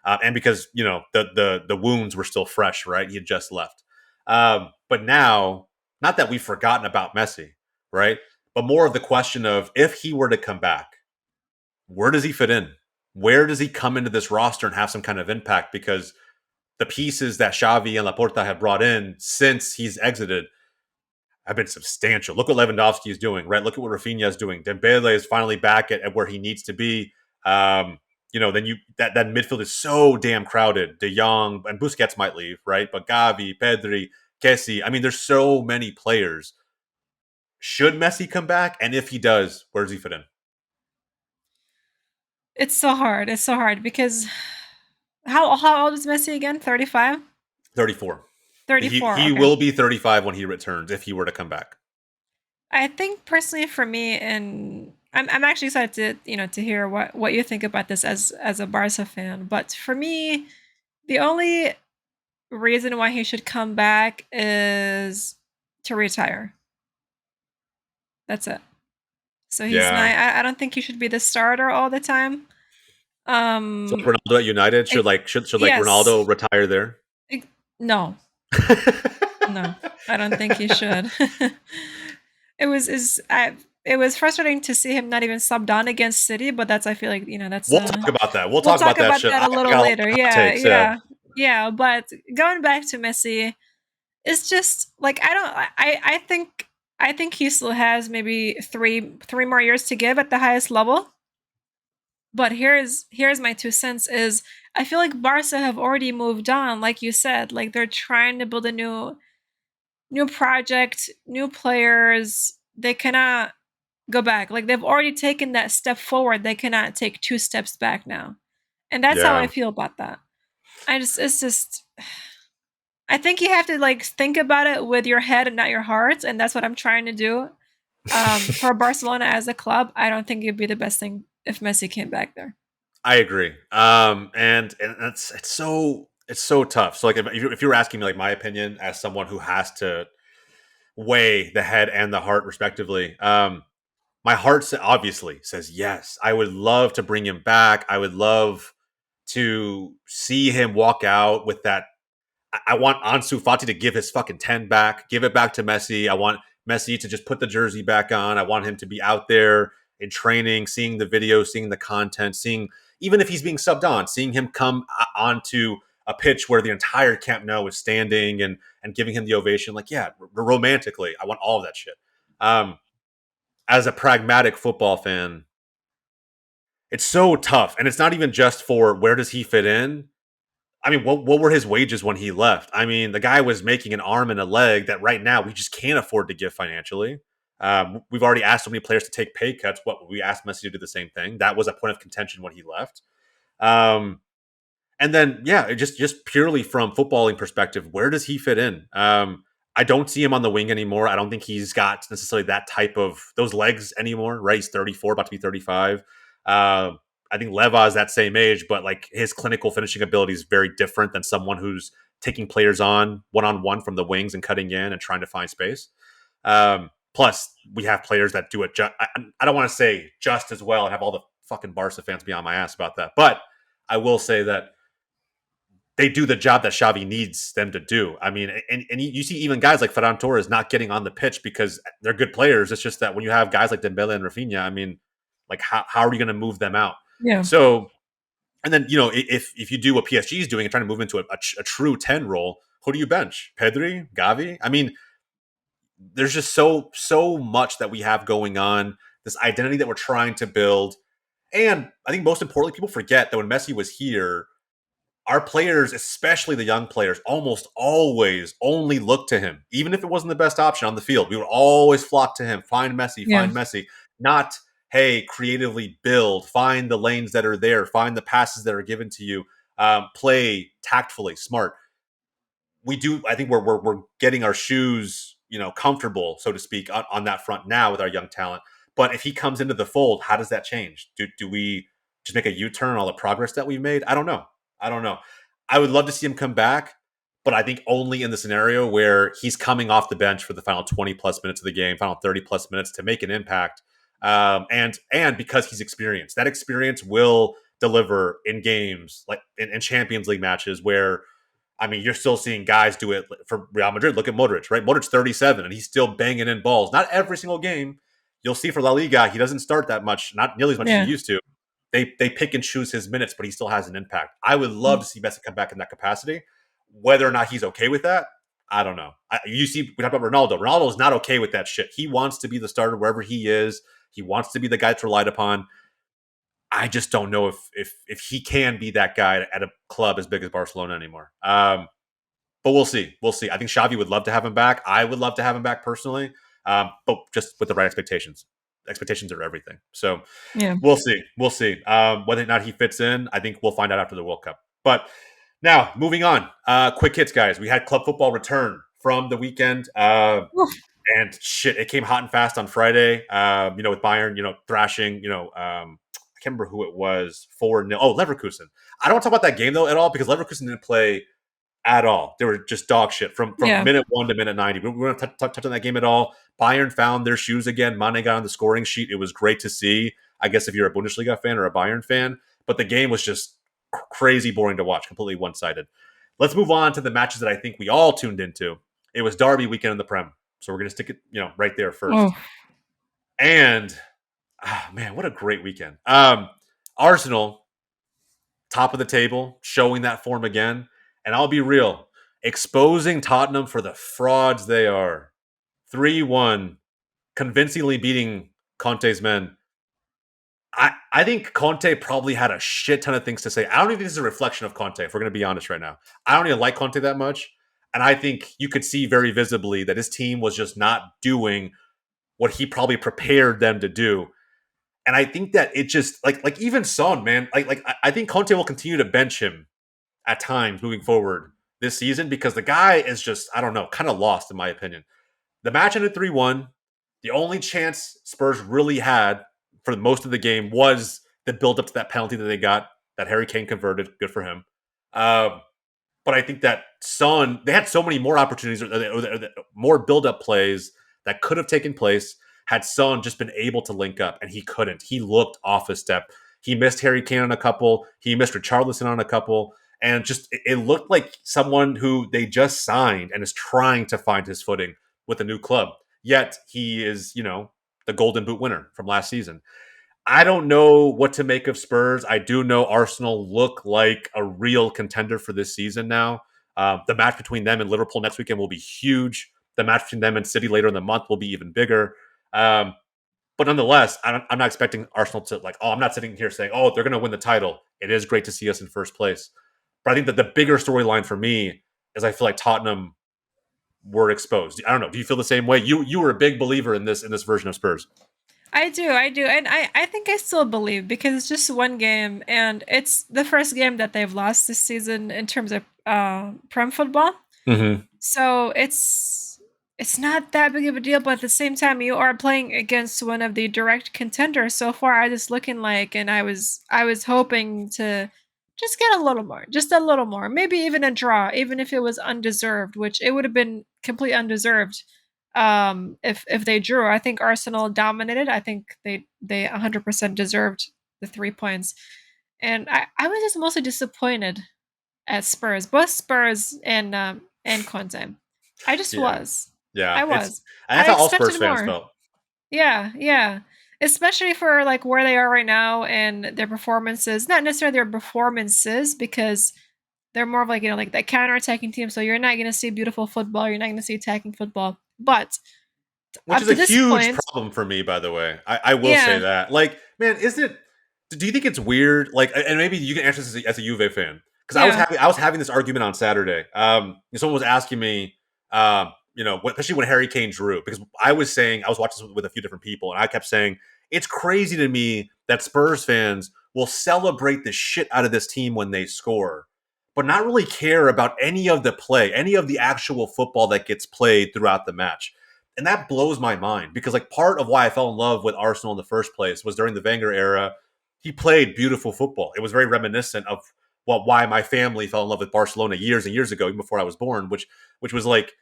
Speaker 1: and because the wounds were still fresh. Right, he had just left. But now, not that we've forgotten about Messi, right? But more of the question of if he were to come back, where does he fit in? Where does he come into this roster and have some kind of impact? Because the pieces that Xavi and Laporta have brought in since he's exited have been substantial. Look what Lewandowski is doing, right? Look at what Rafinha is doing. Dembele is finally back at where he needs to be. Then that midfield is so damn crowded. De Jong and Busquets might leave, right? But Gavi, Pedri, Kessie. I mean, there's so many players. Should Messi come back? And if he does, where does he fit in?
Speaker 2: It's so hard. It's so hard because how old is Messi again? 35?
Speaker 1: 34. He
Speaker 2: 34.
Speaker 1: he
Speaker 2: Okay.
Speaker 1: will be 35 when he returns if he were to come back.
Speaker 2: I think personally for me, and I'm actually excited to hear what you think about this as a Barca fan. But for me, the only reason why he should come back is to retire. That's it. So he's not.
Speaker 1: Yeah.
Speaker 2: I don't think he should be the starter all the time.
Speaker 1: So
Speaker 2: Um.
Speaker 1: like Ronaldo at United should
Speaker 2: It,
Speaker 1: like should like
Speaker 2: yes.
Speaker 1: Ronaldo retire there?
Speaker 2: No. No. I don't think he should. it was is I it was frustrating to see him not even subbed on against City, but that's I feel like that's
Speaker 1: We'll talk about that. We'll
Speaker 2: we'll
Speaker 1: talk
Speaker 2: talk
Speaker 1: about that
Speaker 2: about
Speaker 1: shit.
Speaker 2: that
Speaker 1: I
Speaker 2: a little
Speaker 1: got a lot
Speaker 2: later.
Speaker 1: of hot
Speaker 2: Yeah,
Speaker 1: takes. Yeah,
Speaker 2: yeah. But going back to Messi, it's just like I think he still has maybe three more years to give at the highest level. But here's my 2 cents is I feel like Barca have already moved on, like you said, like they're trying to build a new project, new players. They cannot go back. Like they've already taken that step forward. They cannot take 2 steps back now. And that's how I
Speaker 1: yeah.
Speaker 2: feel about that. It's just I think you have to like think about it with your head and not your heart, and that's what I'm trying to do. For Barcelona as a club, I don't think it'd be the best thing if Messi came back there.
Speaker 1: I agree. And it's so tough. So like if you were asking me like my opinion as someone who has to weigh the head and the heart respectively, my heart obviously says yes. I would love to bring him back. I would love to see him walk out with that. I want Ansu Fati to give his fucking 10 back, give it back to Messi. I want Messi to just put the jersey back on. I want him to be out there in training, seeing the video, seeing the content, seeing, even if he's being subbed on, seeing him come onto a pitch where the entire Camp Nou is standing and giving him the ovation. Like, yeah, romantically, I want all of that shit. Um, as a pragmatic football fan, it's so tough. And it's not even just for where does he fit in? I mean, what were his wages when he left? I mean, the guy was making an arm and a leg that right now we just can't afford to give financially. We've already asked so many players to take pay cuts. What we asked Messi to do the same thing. That was a point of contention when he left. Um, and then, yeah, just purely from footballing perspective, where does he fit in? I don't see him on the wing anymore. I don't think he's got necessarily that type of those legs anymore. Right, he's 34, about to be 35. I think Leva is that same age, but like his clinical finishing ability is very different than someone who's taking players on one from the wings and cutting in and trying to find space. Plus, we have players that do it. I don't want to say just as well and have all the fucking Barca fans be on my ass about that, but I will say that they do the job that Xavi needs them to do. I mean, and you see even guys like Ferran Torres not getting on the pitch because they're good players. It's just that when you have guys like Dembele and Rafinha, I mean, like how are you going to move them out?
Speaker 2: Yeah.
Speaker 1: So, and then if you do what PSG is doing and trying to move into a true 10 role, who do you bench? Pedri, Gavi? I mean, there's just so much that we have going on. This identity that we're trying to build, and I think most importantly, people forget that when Messi was here, our players, especially the young players, almost always only look to him. Even if it wasn't the best option on the field, we would always flock to him.
Speaker 2: Yeah.
Speaker 1: Find Messi. Not, hey, creatively build, find the lanes that are there, find the passes that are given to you, play tactfully, smart. We do. I think we're getting our shoes, comfortable, so to speak, on that front now with our young talent. But if he comes into the fold, how does that change? Do we just make a U-turn on all the progress that we've made? I don't know. I don't know. I would love to see him come back, but I think only in the scenario where he's coming off the bench for the final 20 plus minutes of the game, final 30 plus minutes to make an impact. And because he's experienced, that experience will deliver in games like in Champions League matches where, I mean, you're still seeing guys do it for Real Madrid. Look at Modric, right? Modric's 37 and he's still banging in balls. Not every single game. You'll see for La Liga, he doesn't start that much, not nearly as much as he
Speaker 2: Yeah.
Speaker 1: used to. They pick and choose his minutes, but he still has an impact. I would love to see Messi come back in that capacity. Whether or not he's okay with that, I don't know. You see, we talk about Ronaldo. Ronaldo is not okay with that shit. He wants to be the starter wherever he is. He wants to be the guy that's relied upon. I just don't know if he can be that guy at a club as big as Barcelona anymore. But we'll see. We'll see. I think Xavi would love to have him back. I would love to have him back personally, but just with the right expectations. Expectations are everything. So
Speaker 2: Yeah.
Speaker 1: we'll see. We'll see. Whether or not he fits in, I think we'll find out after the World Cup. But now, moving on. Quick hits, guys. We had club football return from the weekend. And shit, it came hot and fast on Friday. With Bayern, thrashing. I can't remember who it was. 4-0. Oh, Leverkusen. I don't want to talk about that game though at all because Leverkusen didn't play at all. They were just dog shit from
Speaker 2: Yeah.
Speaker 1: minute 1 to minute 90. We weren't touch on that game at all. Bayern found their shoes again. Mane got on the scoring sheet. It was great to see. I guess if you're a Bundesliga fan or a Bayern fan, but the game was just crazy boring to watch, completely one sided. Let's move on to the matches that I think we all tuned into. It was Derby weekend in the Prem, so we're gonna stick it, right there
Speaker 2: Oh.
Speaker 1: first. And man, what a great weekend. Arsenal, top of the table, showing that form again. And I'll be real, exposing Tottenham for the frauds they are. 3-1, convincingly beating Conte's men. I think Conte probably had a shit ton of things to say. I don't even think this is a reflection of Conte, if we're going to be honest right now. I don't even like Conte that much. And I think you could see very visibly that his team was just not doing what he probably prepared them to do. And I think that it just like even Son, man, I think Conte will continue to bench him at times moving forward this season because the guy is just, I don't know, kind of lost in my opinion. The match ended 3-1. The only chance Spurs really had for most of the game was the build up to that penalty that they got that Harry Kane converted. Good for him. Um, but I think that Son, they had so many more opportunities or more build up plays that could have taken place had Son just been able to link up, and he couldn't. He looked off a step. He missed Harry Kane on a couple. He missed Richarlison on a couple. And just it looked like someone who they just signed and is trying to find his footing with a new club. Yet he is, the Golden Boot winner from last season. I don't know what to make of Spurs. I do know Arsenal look like a real contender for this season now. The match between them and Liverpool next weekend will be huge. The match between them and City later in the month will be even bigger. Um, but nonetheless, I'm not expecting Arsenal to I'm not sitting here saying, oh, they're going to win the title. It is great to see us in first place. But I think that the bigger storyline for me is I feel like Tottenham were exposed. I don't know. Do you feel the same way? You were a big believer in this version of Spurs.
Speaker 2: I do, and I think I still believe because it's just one game, and it's the first game that they've lost this season in terms of Prem football.
Speaker 1: Mm-hmm.
Speaker 2: So it's not that big of a deal, but at the same time, you are playing against one of the direct contenders. So far, I just looking like, and I was hoping to just get a little more, just a little more, maybe even a draw, even if it was undeserved, which it would have been completely undeserved. If they drew, I think Arsenal dominated. I think they 100% deserved the 3 points, and I was just mostly disappointed at Spurs, both Spurs and Conte. I just
Speaker 1: Yeah,
Speaker 2: was.
Speaker 1: yeah.
Speaker 2: I
Speaker 1: It's
Speaker 2: was.
Speaker 1: and that's
Speaker 2: I
Speaker 1: how all Spurs
Speaker 2: expected
Speaker 1: fans
Speaker 2: more.
Speaker 1: felt.
Speaker 2: Yeah, yeah. Especially for like where they are right now and their performances. Not necessarily their performances because they're more of like, like that counter-attacking team. So you're not gonna see beautiful football, you're not gonna see attacking football. But
Speaker 1: Which
Speaker 2: up
Speaker 1: is a
Speaker 2: to this
Speaker 1: huge
Speaker 2: point,
Speaker 1: problem for me, by the way. I will say
Speaker 2: yeah.
Speaker 1: that. Like, man, isn't it? Do you think it's weird? Like, and maybe you can answer this as a Juve fan because
Speaker 2: Yeah.
Speaker 1: I was having this argument on Saturday. Someone was asking me, especially when Harry Kane drew, because I was saying I was watching this with a few different people, and I kept saying it's crazy to me that Spurs fans will celebrate the shit out of this team when they score, but not really care about any of the play, any of the actual football that gets played throughout the match. And that blows my mind because like part of why I fell in love with Arsenal in the first place was during the Wenger era. He played beautiful football. It was very reminiscent of why my family fell in love with Barcelona years and years ago, even before I was born, which was like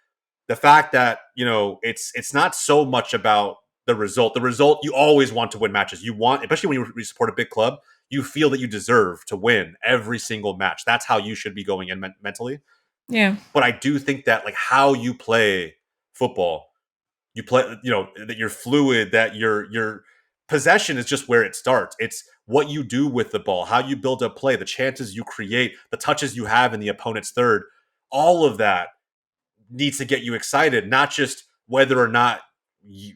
Speaker 1: the fact that, it's not so much about the result. The result, you always want to win matches. You want, especially when you support a big club, you feel that you deserve to win every single match. That's how you should be going in mentally.
Speaker 2: Yeah.
Speaker 1: But I do think that like how you play football, you play, that you're fluid, that your possession is just where it starts. It's what you do with the ball, how you build up play, the chances you create, the touches you have in the opponent's third. All of that needs to get you excited, not just whether or not you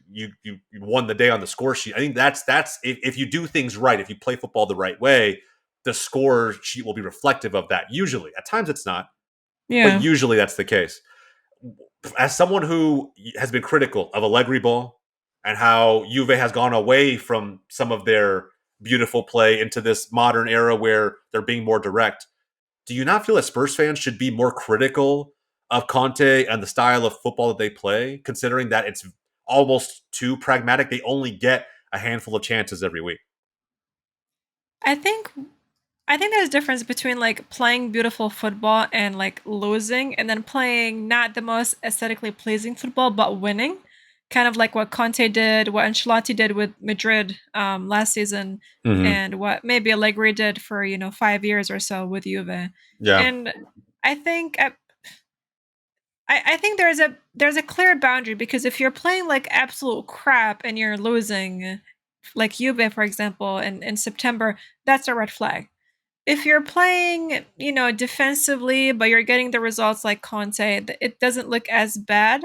Speaker 1: won the day on the score sheet. I think that's if you do things right, if you play football the right way, the score sheet will be reflective of that. Usually, at times it's not, but
Speaker 2: Yeah.
Speaker 1: usually that's the case. As someone who has been critical of Allegri ball and how Juve has gone away from some of their beautiful play into this modern era where they're being more direct, do you not feel that Spurs fans should be more critical of Conte and the style of football that they play, considering that it's almost too pragmatic? They only get a handful of chances every week.
Speaker 2: I think I think there's a difference between like playing beautiful football and like losing, and then playing not the most aesthetically pleasing football but winning. Kind of like what Conte did, what Ancelotti did with Madrid last season,
Speaker 1: Mm-hmm.
Speaker 2: and what maybe Allegri did for 5 years or so with Juve.
Speaker 1: Yeah.
Speaker 2: And I think I think there's a clear boundary because if you're playing like absolute crap and you're losing, like Juve, for example, in September, that's a red flag. If you're playing, defensively, but you're getting the results like Conte, it doesn't look as bad.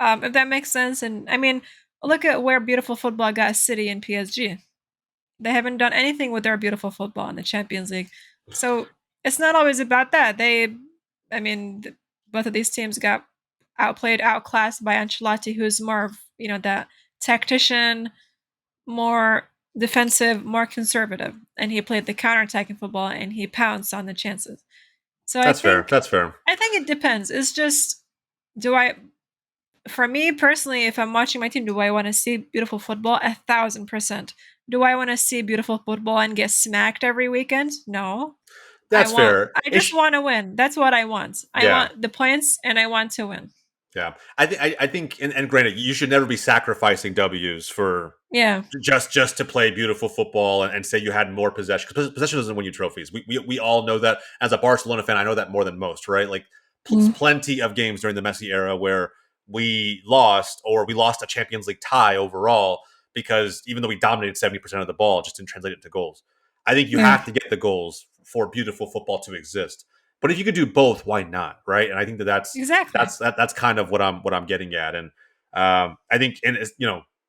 Speaker 2: If that makes sense. And I mean, look at where beautiful football got City and PSG. They haven't done anything with their beautiful football in the Champions League. So it's not always about that. I mean, both of these teams got outplayed, outclassed by Ancelotti, who's more of, that tactician, more defensive, more conservative. And he played the counter-attacking football and he pounced on the chances. So I
Speaker 1: That's fair.
Speaker 2: think
Speaker 1: That's fair.
Speaker 2: I think it depends. It's just, do I for me personally, if I'm watching my team, do I want to see beautiful football? 1,000%. Do I want to see beautiful football and get smacked every weekend? No.
Speaker 1: That's fair.
Speaker 2: I just want to win. That's what I want. I
Speaker 1: Yeah.
Speaker 2: want the points and I want to win.
Speaker 1: Yeah. I think, and granted, you should never be sacrificing W's for
Speaker 2: Yeah.
Speaker 1: just to play beautiful football and say you had more possession, because possession doesn't win you trophies. We all know that. As a Barcelona fan, I know that more than most, right? Like
Speaker 2: Mm.
Speaker 1: plenty of games during the Messi era where we lost, or we lost a Champions League tie overall, because even though we dominated 70% of the ball, it just didn't translate into goals. I think you
Speaker 2: Yeah.
Speaker 1: have to get the goals for beautiful football to exist. But if you could do both, why not, right? And I think
Speaker 2: Exactly.
Speaker 1: that's kind of what I'm getting at. And I think, and it's,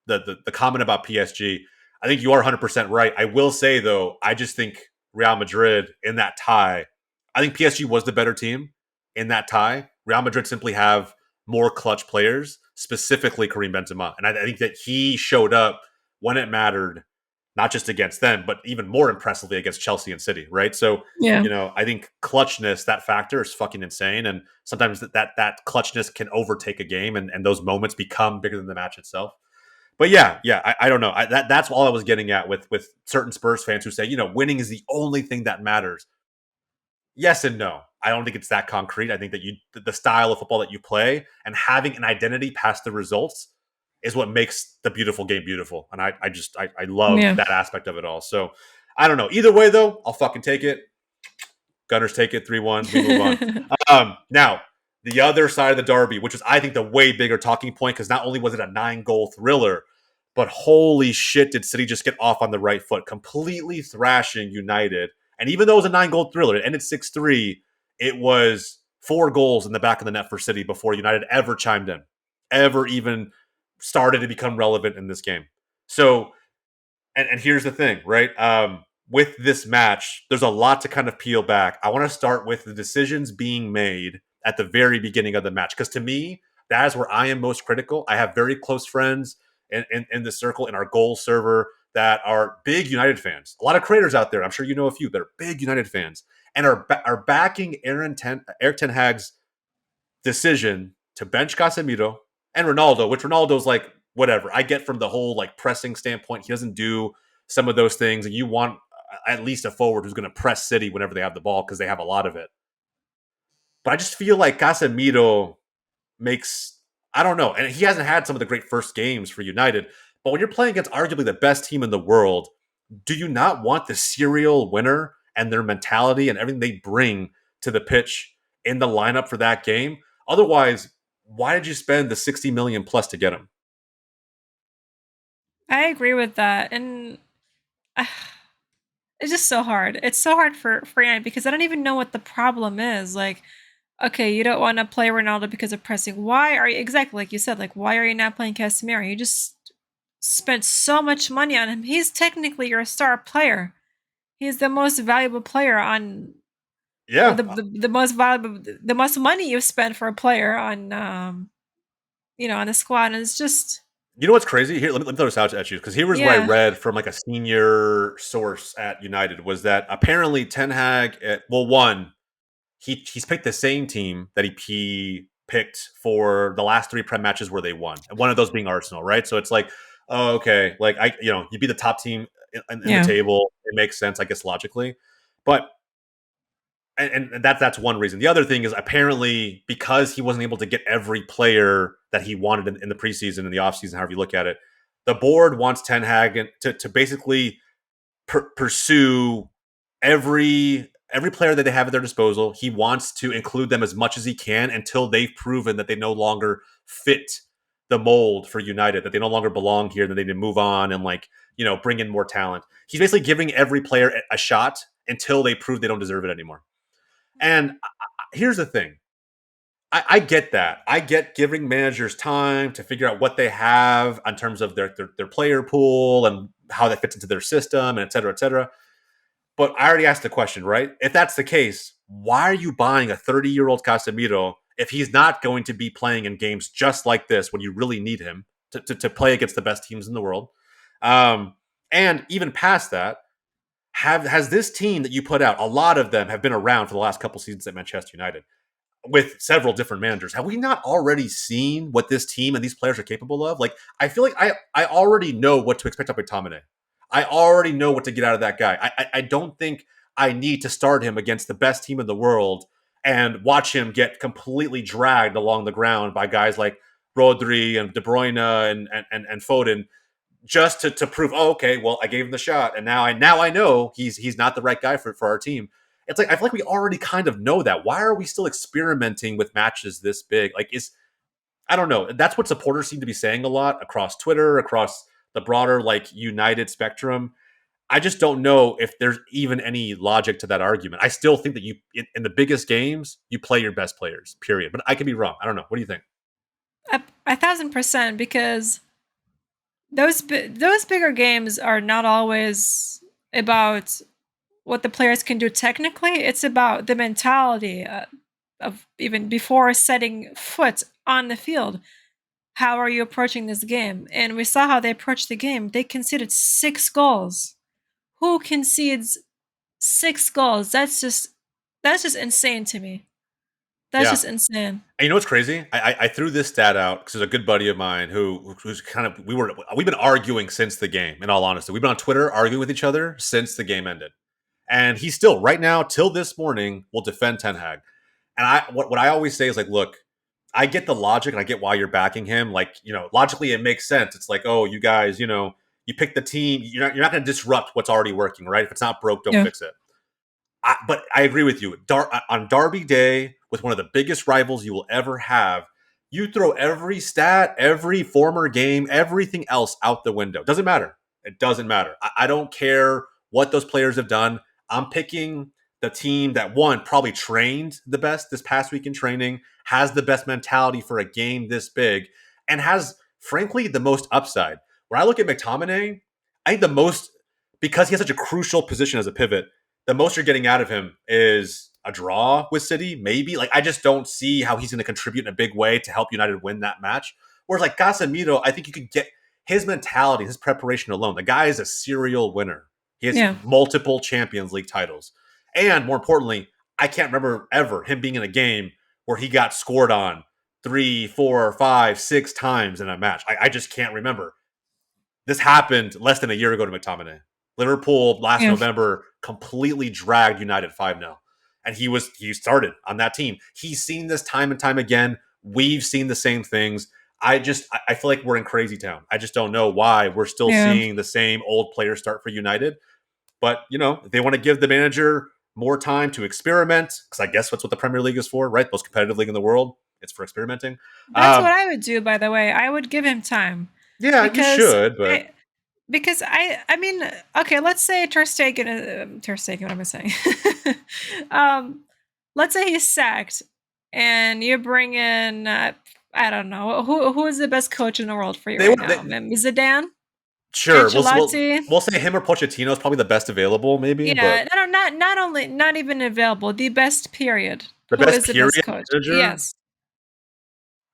Speaker 1: the comment about PSG, I think you are 100% right. I will say though, I just think Real Madrid in that tie, I think PSG was the better team in that tie. Real Madrid simply have more clutch players, specifically Karim Benzema, and I think that he showed up when it mattered, not just against them, but even more impressively against Chelsea and City, right? So,
Speaker 2: Yeah.
Speaker 1: I think clutchness, that factor is fucking insane, and sometimes that clutchness can overtake a game, and those moments become bigger than the match itself. But yeah, I don't know. That's all I was getting at with certain Spurs fans who say, winning is the only thing that matters. Yes and no. I don't think it's that concrete. I think that the style of football that you play and having an identity past the results is what makes the beautiful game beautiful. And I love
Speaker 2: Yeah.
Speaker 1: that aspect of it all. So I don't know. Either way though, I'll fucking take it. Gunners take it 3-1. We move on. Now, the other side of the derby, which is, I think, the way bigger talking point, because not only was it a 9-goal thriller, but holy shit, did City just get off on the right foot, completely thrashing United. And even though it was a 9-goal thriller, it ended 6-3. It was 4 goals in the back of the net for City before United ever chimed in, ever even started to become relevant in this game. So, and here's the thing, right? With this match, there's a lot to kind of peel back. I want to start with the decisions being made at the very beginning of the match, because to me, that is where I am most critical. I have very close friends in the circle in our goal server that are big United fans. A lot of creators out there, I'm sure you know a few, that are big United fans and are backing Eric Ten Hag's decision to bench Casemiro and Ronaldo, which Ronaldo's like, whatever. I get from the whole like pressing standpoint, he doesn't do some of those things, and you want at least a forward who's going to press City whenever they have the ball, because they have a lot of it. But I just feel like Casemiro makes, I don't know, and he hasn't had some of the great first games for United. But when you're playing against arguably the best team in the world, do you not want the serial winner and their mentality and everything they bring to the pitch in the lineup for that game? Otherwise, why did you spend the 60 million plus to get him?
Speaker 2: I agree with that. And uh, it's just so hard. It's so hard for United because I don't even know what the problem is. Like, okay, you don't want to play Ronaldo because of pressing. Why are you, exactly like you said, like why are you not playing Casemiro? You just spent so much money on him. He's technically your star player. He's the most valuable player on, or
Speaker 1: Yeah.
Speaker 2: the most valuable, the most money you've spent for a player on on the squad. And it's just,
Speaker 1: You know what's crazy? Here, let me throw this out at you, because here was what I
Speaker 2: yeah.
Speaker 1: read from like a senior source at United, was that apparently Ten Hag, well, one, he's picked the same team that he picked for the last 3 Prem matches where they won, and one of those being Arsenal, right? So it's like, oh, okay, like you be the top team in the
Speaker 2: Yeah.
Speaker 1: table. It makes sense, I guess, logically, but and that's one reason. The other thing is, apparently, because he wasn't able to get every player that he wanted in the preseason and the offseason, however you look at it, the board wants Ten Hag to basically pursue every every player that they have at their disposal, he wants to include them as much as he can until they've proven that they no longer fit the mold for United, that they no longer belong here, that they need to move on and bring in more talent. He's basically giving every player a shot until they prove they don't deserve it anymore. And here's the thing. I get that. I get giving managers time to figure out what they have in terms of their player pool and how that fits into their system, and et cetera, et cetera. But I already asked the question, right? If that's the case, why are you buying a 30-year-old Casemiro if he's not going to be playing in games just like this when you really need him to play against the best teams in the world? And even past that, has this team that you put out, a lot of them have been around for the last couple seasons at Manchester United with several different managers. Have we not already seen what this team and these players are capable of? Like, I feel like I already know what to expect of McTominay. I already know what to get out of that guy. I don't think I need to start him against the best team in the world and watch him get completely dragged along the ground by guys like Rodri and De Bruyne and Foden just to prove, oh, okay, well, I gave him the shot, and now I know he's not the right guy for our team. It's like I feel like we already kind of know that. Why are we still experimenting with matches this big? Like, I don't know. That's what supporters seem to be saying a lot across Twitter, across the broader United spectrum. I just don't know if there's even any logic to that argument. I still think that you in the biggest games you play your best players. Period. But I could be wrong. I don't know. What do you think?
Speaker 2: 1,000%, because those bigger games are not always about what the players can do technically. It's about the mentality of even before setting foot on the field. How are you approaching this game? And we saw how they approached the game. They conceded 6 goals. Who concedes 6 goals? That's just insane to me. That's
Speaker 1: Yeah.
Speaker 2: just insane.
Speaker 1: And you know what's crazy? I threw this stat out because there's a good buddy of mine who's kind of we've been arguing since the game. In all honesty, we've been on Twitter arguing with each other since the game ended, and he still right now till this morning will defend Ten Hag. And what I always say is like, look, I get the logic and I get why you're backing him. Like, logically it makes sense. It's like, oh, you guys, you pick the team. You're not going to disrupt what's already working, right? If it's not broke, don't
Speaker 2: Yeah.
Speaker 1: fix it. But I agree with you. On Derby Day, with one of the biggest rivals you will ever have, you throw every stat, every former game, everything else out the window. Doesn't matter. It doesn't matter. I don't care what those players have done. I'm picking the team that, one, probably trained the best this past week in training, has the best mentality for a game this big, and has, frankly, the most upside. When I look at McTominay, I think the most, because he has such a crucial position as a pivot, the most you're getting out of him is a draw with City, maybe. Like, I just don't see how he's going to contribute in a big way to help United win that match. Whereas, like, Casemiro, I think you could get his mentality, his preparation alone. The guy is a serial winner. He has
Speaker 2: Yeah.
Speaker 1: multiple Champions League titles. And more importantly, I can't remember ever him being in a game where he got scored on 3, 4, 5, 6 times in a match. I just can't remember. This happened less than a year ago to McTominay. Liverpool last
Speaker 2: Yeah.
Speaker 1: November completely dragged United 5-0. And he started on that team. He's seen this time and time again. We've seen the same things. I feel like we're in crazy town. I just don't know why we're still
Speaker 2: Yeah.
Speaker 1: seeing the same old players start for United. But, if they want to give the manager more time to experiment, because I guess that's what the Premier League is for, right? Most competitive league in the world. It's for experimenting.
Speaker 2: That's what I would do, by the way. I would give him time.
Speaker 1: Yeah, you
Speaker 2: Because
Speaker 1: should, but
Speaker 2: I mean, okay, let's say Ter Stegen, what am I saying? Let's say he's sacked and you bring in I don't know, who is the best coach in the world for you
Speaker 1: they
Speaker 2: right
Speaker 1: were
Speaker 2: now? Zidane?
Speaker 1: sure.
Speaker 2: Ancelotti?
Speaker 1: We'll say him or Pochettino is probably the best available, maybe, but
Speaker 2: Yeah, no, not even available, the best period.
Speaker 1: the
Speaker 2: Who
Speaker 1: best
Speaker 2: is the best
Speaker 1: period
Speaker 2: coach?
Speaker 1: manager.
Speaker 2: Yes.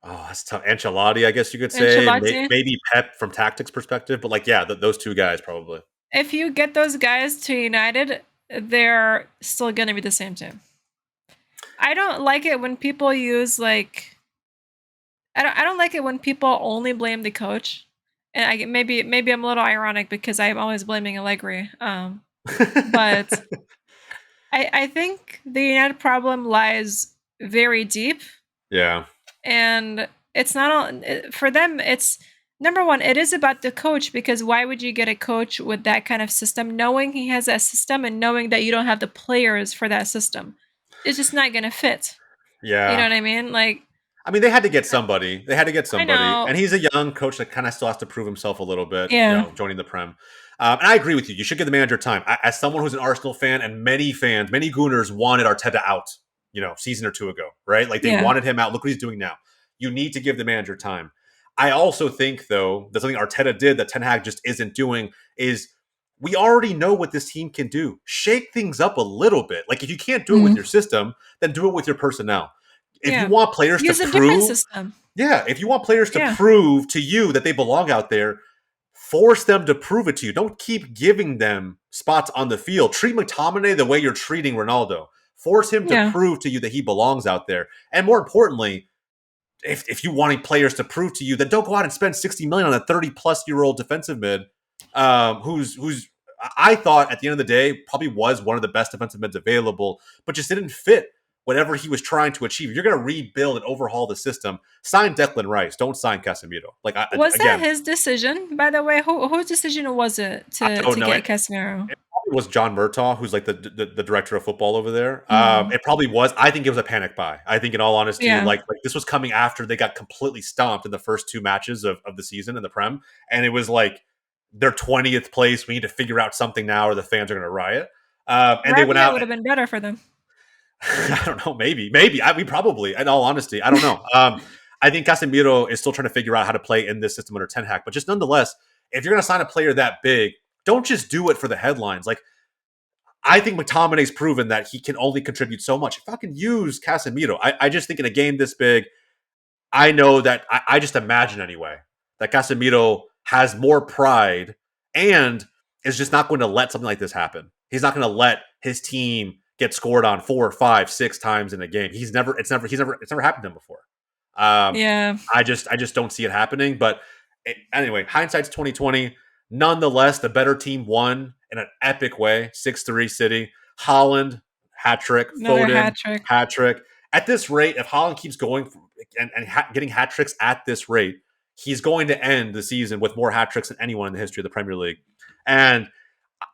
Speaker 1: Oh, that's tough. Ancelotti, I guess you could say.
Speaker 2: Ancelotti.
Speaker 1: Maybe Pep from tactics perspective, but yeah, those two guys probably.
Speaker 2: If you get those guys to United, they're still going to be the same team. I don't like it when people use I don't like it when people only blame the coach. And maybe I'm a little ironic because I'm always blaming Allegri. But I think the United problem lies very deep,
Speaker 1: Yeah.
Speaker 2: and it's not all for them. number one, it is about the coach because why would you get a coach with that kind of system, knowing he has that system and knowing that you don't have the players for that system? It's just not gonna fit. You know
Speaker 1: Yeah.
Speaker 2: what I mean? Like,
Speaker 1: I mean, they had to get somebody. They had to get
Speaker 2: I
Speaker 1: somebody,
Speaker 2: know.
Speaker 1: and he's a young coach that kind of still has to prove himself a little bit.
Speaker 2: Yeah.
Speaker 1: Joining the Prem. And I agree with you. You should give the manager time. As someone who's an Arsenal fan, and many fans, many Gooners wanted Arteta out. Season or two ago, right? Like they
Speaker 2: Yeah.
Speaker 1: wanted him out. Look what he's doing now. You need to give the manager time. I also think, though, that something Arteta did that Ten Hag just isn't doing is we already know what this team can do. Shake things up a little bit. Like if you can't do it with
Speaker 2: Mhm.
Speaker 1: your system, then do it with your personnel. If you
Speaker 2: Yeah.
Speaker 1: want players to
Speaker 2: Use a different
Speaker 1: prove
Speaker 2: system.
Speaker 1: yeah, if you want players to
Speaker 2: Yeah.
Speaker 1: prove to you that they belong out there, force them to prove it to you. Don't keep giving them spots on the field. Treat McTominay the way you're treating Ronaldo. Force him to
Speaker 2: Yeah.
Speaker 1: prove to you that he belongs out there. And more importantly, if you want players to prove to you, then don't go out and spend 60 million on a 30-plus-year-old defensive mid, who's I thought at the end of the day probably was one of the best defensive mids available, but just didn't fit whatever he was trying to achieve. You're going to rebuild and overhaul the system. Sign Declan Rice. Don't sign Casemiro.
Speaker 2: Was that
Speaker 1: Again,
Speaker 2: his decision, by the way? Whose decision was it
Speaker 1: I don't
Speaker 2: to
Speaker 1: know.
Speaker 2: get Casemiro?
Speaker 1: It probably was John Murtaugh, who's like the director of football over there.
Speaker 2: Mm.
Speaker 1: It probably was. I think it was a panic buy. I think, in all honesty,
Speaker 2: Yeah.
Speaker 1: like this was coming after they got completely stomped in the first two matches of the season in the Prem, and it was like their 20th place. We need to figure out something now, or the fans are going to riot. And they went
Speaker 2: Rabia
Speaker 1: out.
Speaker 2: would have been better for them.
Speaker 1: I don't know. Maybe. We probably. In all honesty, I don't know. I think Casemiro is still trying to figure out how to play in this system under Ten Hag. But just nonetheless, if you're going to sign a player that big, don't just do it for the headlines. Like I think McTominay's proven that he can only contribute so much. If I can use Casemiro, I just think in a game this big, I know that I just imagine anyway that Casemiro has more pride and is just not going to let something like this happen. He's not going to let his team get scored on 4, 5, 6 times in a game. It's never happened to him before. Um,
Speaker 2: Yeah.
Speaker 1: I just don't see it happening. But anyway, hindsight's 2020. Nonetheless, the better team won in an epic way, 6-3 City. Holland hat trick,
Speaker 2: Another
Speaker 1: Foden
Speaker 2: hat trick.
Speaker 1: hat trick. At this rate, if Holland keeps going and getting hat tricks at this rate, he's going to end the season with more hat tricks than anyone in the history of the Premier League. And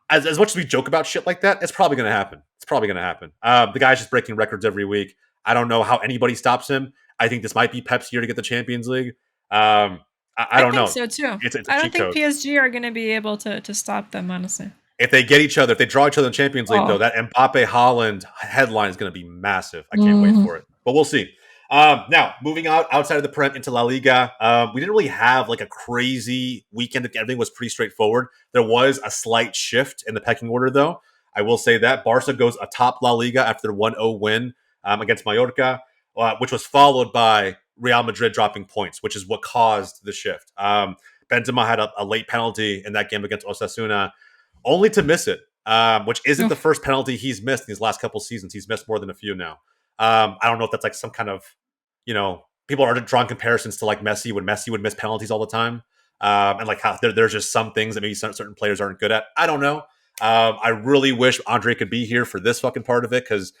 Speaker 1: as much as we joke about shit like that, it's probably going to happen. It's probably going to happen. The guy's just breaking records every week. I don't know how anybody stops him. I think this might be Pep's year to get the Champions League. I
Speaker 2: I
Speaker 1: don't
Speaker 2: think
Speaker 1: know.
Speaker 2: so too.
Speaker 1: It's a
Speaker 2: I don't
Speaker 1: cheat
Speaker 2: think
Speaker 1: code.
Speaker 2: PSG are going to be able to stop them, honestly.
Speaker 1: If they get each other, if they draw each other in the Champions League, though,
Speaker 2: Oh.
Speaker 1: that Mbappe Holland headline is going to be massive. I can't wait
Speaker 2: Mhm.
Speaker 1: for it. But we'll see. Now, moving outside of the Prem into La Liga, we didn't really have like a crazy weekend. Everything was pretty straightforward. There was a slight shift in the pecking order, though. I will say that Barca goes atop La Liga after their 1-0 win against Mallorca, which was followed by Real Madrid dropping points, which is what caused the shift. Benzema had a late penalty in that game against Osasuna, only to miss it, which isn't the
Speaker 2: Oof.
Speaker 1: first penalty he's missed in these last couple seasons. He's missed more than a few now. I don't know if that's like some kind of, people are drawing comparisons to like Messi when Messi would miss penalties all the time. And like how there's just some things that maybe certain players aren't good at. I don't know. I really wish Andre could be here for this fucking part of it because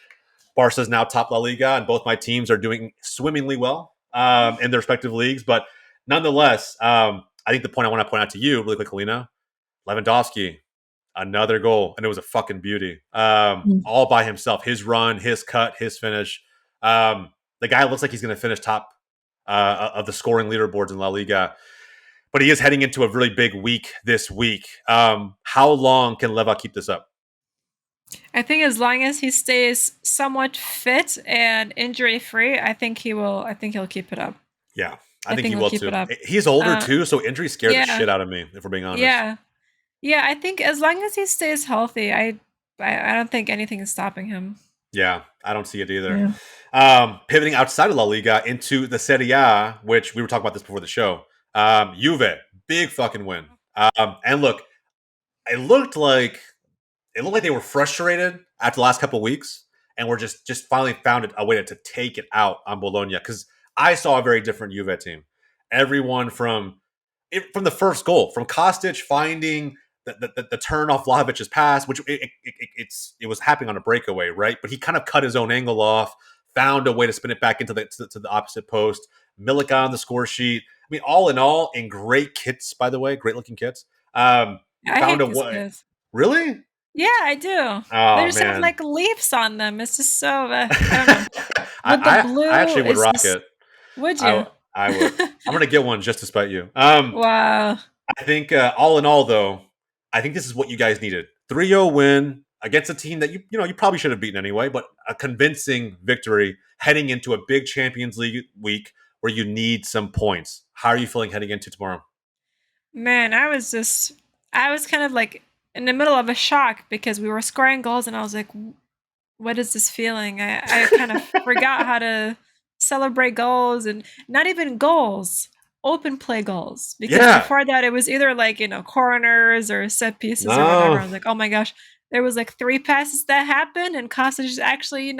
Speaker 1: Barca's now top La Liga and both my teams are doing swimmingly well in their respective leagues. But nonetheless, I think the point I want to point out to you really quick, Alina, Lewandowski, another goal, and it was a fucking beauty.
Speaker 2: Mm.
Speaker 1: All by himself. His run, his cut, his finish. The guy looks like he's going to finish top of the scoring leaderboards in La Liga, but he is heading into a really big week this week. How long can Leva keep this up?
Speaker 2: I think as long as he stays somewhat fit and injury free, I think he will. I think he'll keep it up.
Speaker 1: Yeah, I
Speaker 2: I
Speaker 1: think
Speaker 2: think
Speaker 1: he
Speaker 2: he'll
Speaker 1: will
Speaker 2: keep it
Speaker 1: too.
Speaker 2: up.
Speaker 1: He's older
Speaker 2: Uh,
Speaker 1: too, so injuries scare the
Speaker 2: yeah,
Speaker 1: shit out of me, if we're being honest.
Speaker 2: yeah, yeah. I think as long as he stays healthy, I don't think anything is stopping him.
Speaker 1: Yeah, I don't see it either.
Speaker 2: Yeah.
Speaker 1: Pivoting outside of La Liga into the Serie A, which we were talking about this before the show. Juve, big fucking win. And look, it looked like they were frustrated after the last couple of weeks, and were just finally found a way to take it out on Bologna. Because I saw a very different Juve team. Everyone from the first goal, from Kostic finding the turn off Vlahovic's pass, which it was happening on a breakaway, right? But he kind of cut his own angle off, found a way to spin it back into to the opposite post. Milica on the score sheet. mean, all in all, in great kits, by the way, great looking kits.
Speaker 2: I
Speaker 1: Found
Speaker 2: hate
Speaker 1: a
Speaker 2: these
Speaker 1: way.
Speaker 2: kids.
Speaker 1: Really?
Speaker 2: Yeah, I do. They
Speaker 1: Oh
Speaker 2: just have
Speaker 1: man.
Speaker 2: like leaves on them. It's just so I don't know.
Speaker 1: I,
Speaker 2: With the
Speaker 1: I
Speaker 2: blue,
Speaker 1: actually would
Speaker 2: it's
Speaker 1: rock
Speaker 2: just
Speaker 1: it.
Speaker 2: would
Speaker 1: I
Speaker 2: you?
Speaker 1: w- I would. I'm gonna get one just to spite you.
Speaker 2: Wow.
Speaker 1: I think all in all, though, I think this is what you guys needed: 3-0 win against a team that you probably should have beaten anyway, but a convincing victory heading into a big Champions League week where you need some points. How are you feeling heading into tomorrow?
Speaker 2: Man, I was kind of like in the middle of a shock because we were scoring goals and I was like, what is this feeling? I kind of forgot how to celebrate goals and not even goals, open play goals. Because
Speaker 1: Yeah.
Speaker 2: before that, it was either like, corners or set pieces or whatever.
Speaker 1: No.
Speaker 2: I was like, oh my gosh, there was like three passes that happened and Kostic actually,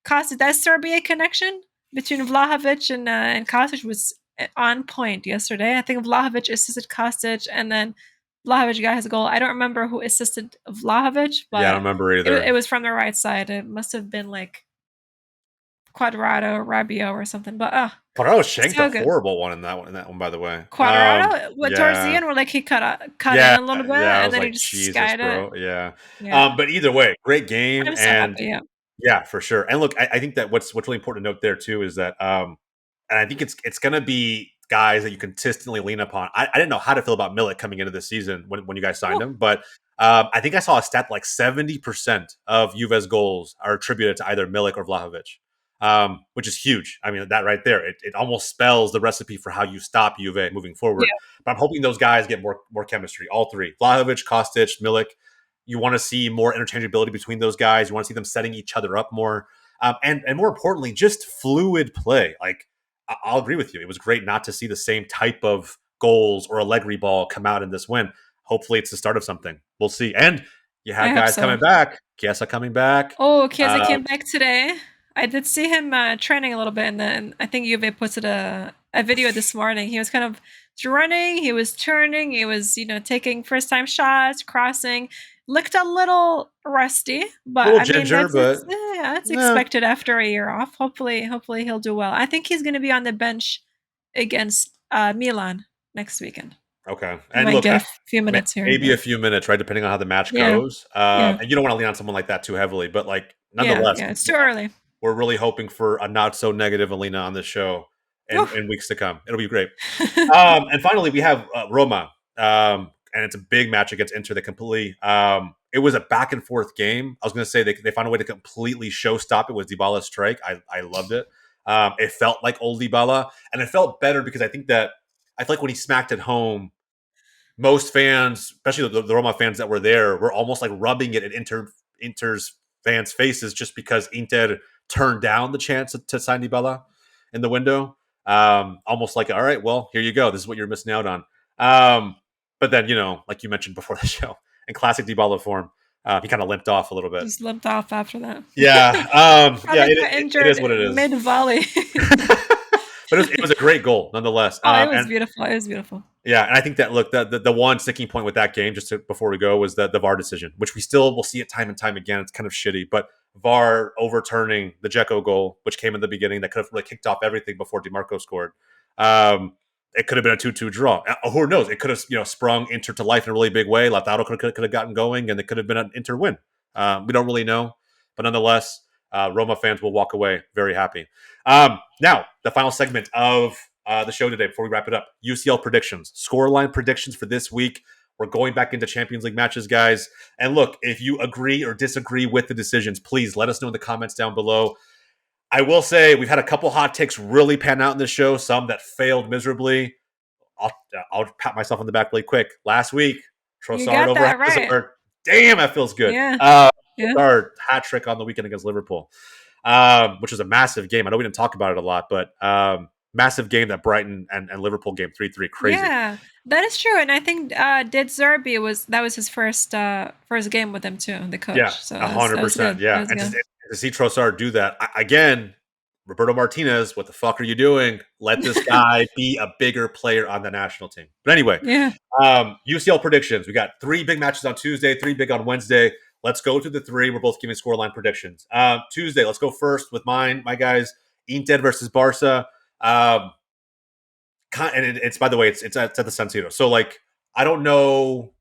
Speaker 2: Kostic, that Serbia connection between Vlahovic and Kostic was on point yesterday. I think Vlahovic assisted Kostic and then Vlahovic got his goal. I don't remember who assisted Vlahovic,
Speaker 1: Yeah, I don't
Speaker 2: but
Speaker 1: remember
Speaker 2: it
Speaker 1: either.
Speaker 2: was from the right side. It must have been like Quadrado, Rabiot, or something. But
Speaker 1: Parado shanked a
Speaker 2: so good.
Speaker 1: horrible one in that one. In that one, by the way.
Speaker 2: Quadrado, what towards the
Speaker 1: Yeah.
Speaker 2: end, where like he cut in
Speaker 1: Yeah,
Speaker 2: a little bit,
Speaker 1: yeah, I
Speaker 2: and
Speaker 1: was
Speaker 2: then he
Speaker 1: like,
Speaker 2: just
Speaker 1: Jesus,
Speaker 2: skied it.
Speaker 1: bro. Yeah.
Speaker 2: Yeah,
Speaker 1: But either way, great game.
Speaker 2: I'm so
Speaker 1: And
Speaker 2: happy. Yeah.
Speaker 1: yeah, for sure. And look, I think that what's really important to note there too is that and I think it's gonna be guys that you consistently lean upon. I didn't know how to feel about Milik coming into this season when you guys signed
Speaker 2: Ooh,
Speaker 1: him, but I think I saw a stat like 70% of Juve's goals are attributed to either Milik or Vlahovic. Which is huge. I mean, that right there, it almost spells the recipe for how you stop Juve moving forward.
Speaker 2: yeah,
Speaker 1: But I'm hoping those guys get more chemistry. All three: Vlahovic, Kostic, Milik. You want to see more interchangeability between those guys. You want to see them setting each other up more, and more importantly, just fluid play. Like I'll agree with you. It was great not to see the same type of goals or Allegri ball come out in this win. Hopefully, it's the start of something. We'll see. And you
Speaker 2: I
Speaker 1: have
Speaker 2: hope
Speaker 1: guys
Speaker 2: so.
Speaker 1: coming back. Chiesa coming back.
Speaker 2: Oh, Kiesa
Speaker 1: Uh,
Speaker 2: came back today. I did see him training a little bit, and then I think Juve posted a video this morning. He was kind of running, he was turning, he was taking first time shots, crossing. Looked a little rusty, but
Speaker 1: little
Speaker 2: I mean
Speaker 1: ginger, but
Speaker 2: that's
Speaker 1: no.
Speaker 2: expected after a year off. Hopefully he'll do well. I think he's going to be on the bench against Milan next weekend.
Speaker 1: Okay.
Speaker 2: He
Speaker 1: And
Speaker 2: might
Speaker 1: look,
Speaker 2: get a few minutes here and
Speaker 1: maybe a
Speaker 2: there.
Speaker 1: few minutes, right? Depending on how the match
Speaker 2: Yeah,
Speaker 1: goes.
Speaker 2: yeah,
Speaker 1: And you don't want to lean on someone like that too heavily, but like
Speaker 2: yeah,
Speaker 1: nonetheless,
Speaker 2: yeah. It's too early.
Speaker 1: we're really hoping for a not so negative Alina on this show
Speaker 2: Oof.
Speaker 1: in weeks to come. It'll be great. And finally, we have Roma, and it's a big match against Inter. That completely. It was a back and forth game. I was going to say they found a way to completely show stop it with Dybala's strike. I loved it. It felt like old Dybala, and it felt better because I feel like when he smacked it home, most fans, especially the Roma fans that were there, were almost like rubbing it in Inter's fans' faces just because Inter turned down the chance to sign Dybala in the window. Almost like, all right, well, here you go. This is what you're missing out on. But then, like you mentioned before the show, in classic Dybala form, he kind of limped off a little bit.
Speaker 2: Just limped off after that.
Speaker 1: Yeah, yeah,
Speaker 2: Probably got
Speaker 1: it is
Speaker 2: injured
Speaker 1: what it is.
Speaker 2: mid volley.
Speaker 1: But it was a great goal nonetheless.
Speaker 2: Oh, it was
Speaker 1: And
Speaker 2: beautiful. It was beautiful.
Speaker 1: yeah, and I think that look the one sticking point with that game, before we go, was the VAR decision, which we still will see it time and time again. It's kind of shitty, but VAR overturning the Dzeko goal, which came in the beginning, that could have really kicked off everything before DiMarco scored. It could have been a 2-2 draw. Who knows? It could have sprung Inter to life in a really big way. Lautaro could have gotten going, and it could have been an Inter win. We don't really know, but nonetheless, Roma fans will walk away very happy. Now, the final segment of the show today before we wrap it up. UCL predictions, scoreline predictions for this week. We're going back into Champions League matches, guys. And look, if you agree or disagree with the decisions, please let us know in the comments down below. I will say we've had a couple hot takes really pan out in this show, some that failed miserably. I'll pat myself on the back really quick. Last week,
Speaker 2: You
Speaker 1: Trossard
Speaker 2: got
Speaker 1: over
Speaker 2: that right.
Speaker 1: Hazard. Damn, that feels good.
Speaker 2: Yeah. Yeah.
Speaker 1: Trossard hat trick on the weekend against Liverpool, which was a massive game. I know we didn't talk about it a lot, but massive game, that Brighton and Liverpool game 3-3. Crazy.
Speaker 2: Yeah. That is true. And I think Did Zerbi was his first game with them too, the
Speaker 1: Yeah,
Speaker 2: coach. So that was
Speaker 1: 100%.
Speaker 2: good. That
Speaker 1: Yeah,
Speaker 2: was
Speaker 1: and
Speaker 2: good.
Speaker 1: to see Trossard do that again, Roberto Martinez, what the fuck are you doing? Let this guy be a bigger player on the national team. But anyway,
Speaker 2: Yeah.
Speaker 1: UCL predictions. We got 3 big matches on Tuesday, 3 big on Wednesday. Let's go to the 3. We're both giving scoreline predictions. Tuesday, let's go first with my guys. Inter versus Barca. Um, And it's by the way, it's at the San Siro. So like, I don't know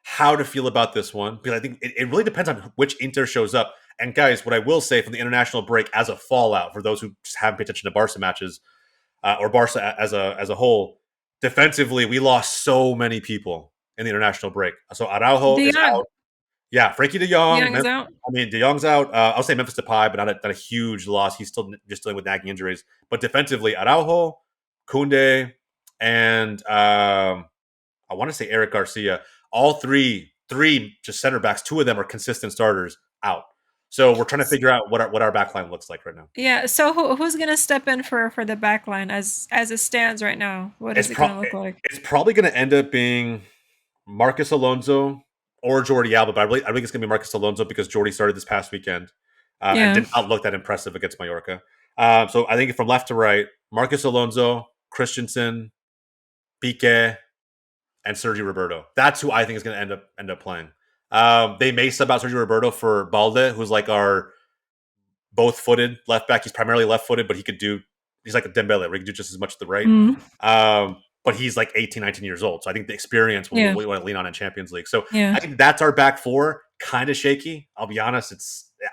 Speaker 1: how to feel about this one because I think it really depends on which Inter shows up. And guys, what I will say from the international break as a fallout for those who just haven't paid attention to Barca matches or Barca as a whole, defensively we lost so many people in the international break. So Araujo
Speaker 2: De
Speaker 1: is
Speaker 2: Jong.
Speaker 1: out. Yeah, Frankie De
Speaker 2: De
Speaker 1: Jong.
Speaker 2: Jong is out.
Speaker 1: I mean, De Jong's out. I'll say Memphis Depay, but not a huge loss. He's still just dealing with nagging injuries. But defensively, Araujo, Kunde, and I want to say Eric Garcia. All three just center backs. Two of them are consistent starters out. So we're trying to figure out what our back line looks like right now.
Speaker 2: Yeah. So who's gonna step in for the back line as it stands right now? What
Speaker 1: It's
Speaker 2: is it gonna look like?
Speaker 1: it's probably going to end up being Marcus Alonso or Jordi Alba, but I think it's going to be Marcus Alonso because Jordi started this past weekend and
Speaker 2: Yeah.
Speaker 1: did not look that impressive against Mallorca. So I think from left to right, Marcus Alonso, Christensen, Pique, and Sergio Roberto. That's who I think is going to end up playing. They may sub out Sergio Roberto for Balde, who's like our both-footed left back. He's primarily left-footed, but he's like a Dembele, where he can do just as much to the right.
Speaker 2: Mm.
Speaker 1: But he's like 18, 19 years old. So I think the experience
Speaker 2: Yeah.
Speaker 1: we want to lean on in Champions League. So
Speaker 2: Yeah.
Speaker 1: I think that's our back four. Kind of shaky. I'll be honest.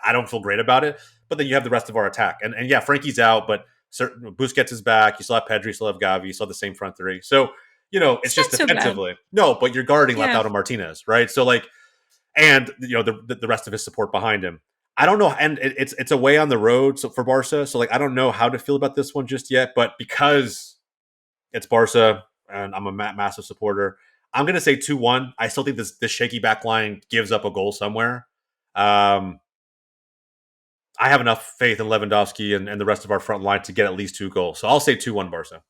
Speaker 1: I don't feel great about it. But then you have the rest of our attack. And yeah, Frankie's out, but Busquets is back. You still have Pedri, you still have Gavi, you still have the same front three. So, it's
Speaker 2: It's
Speaker 1: just
Speaker 2: not so bad.
Speaker 1: defensively. No, but you're guarding
Speaker 2: Yeah.
Speaker 1: Lautaro Martinez, right? So like, and the rest of his support behind him. I don't know, and it's away on the road for Barca, so like I don't know how to feel about this one just yet. But because it's Barca and I'm a massive supporter, I'm going to say 2-1. I still think this shaky back line gives up a goal somewhere. I have enough faith in Lewandowski and the rest of our front line to get at least 2 goals. So I'll say 2-1 Barca.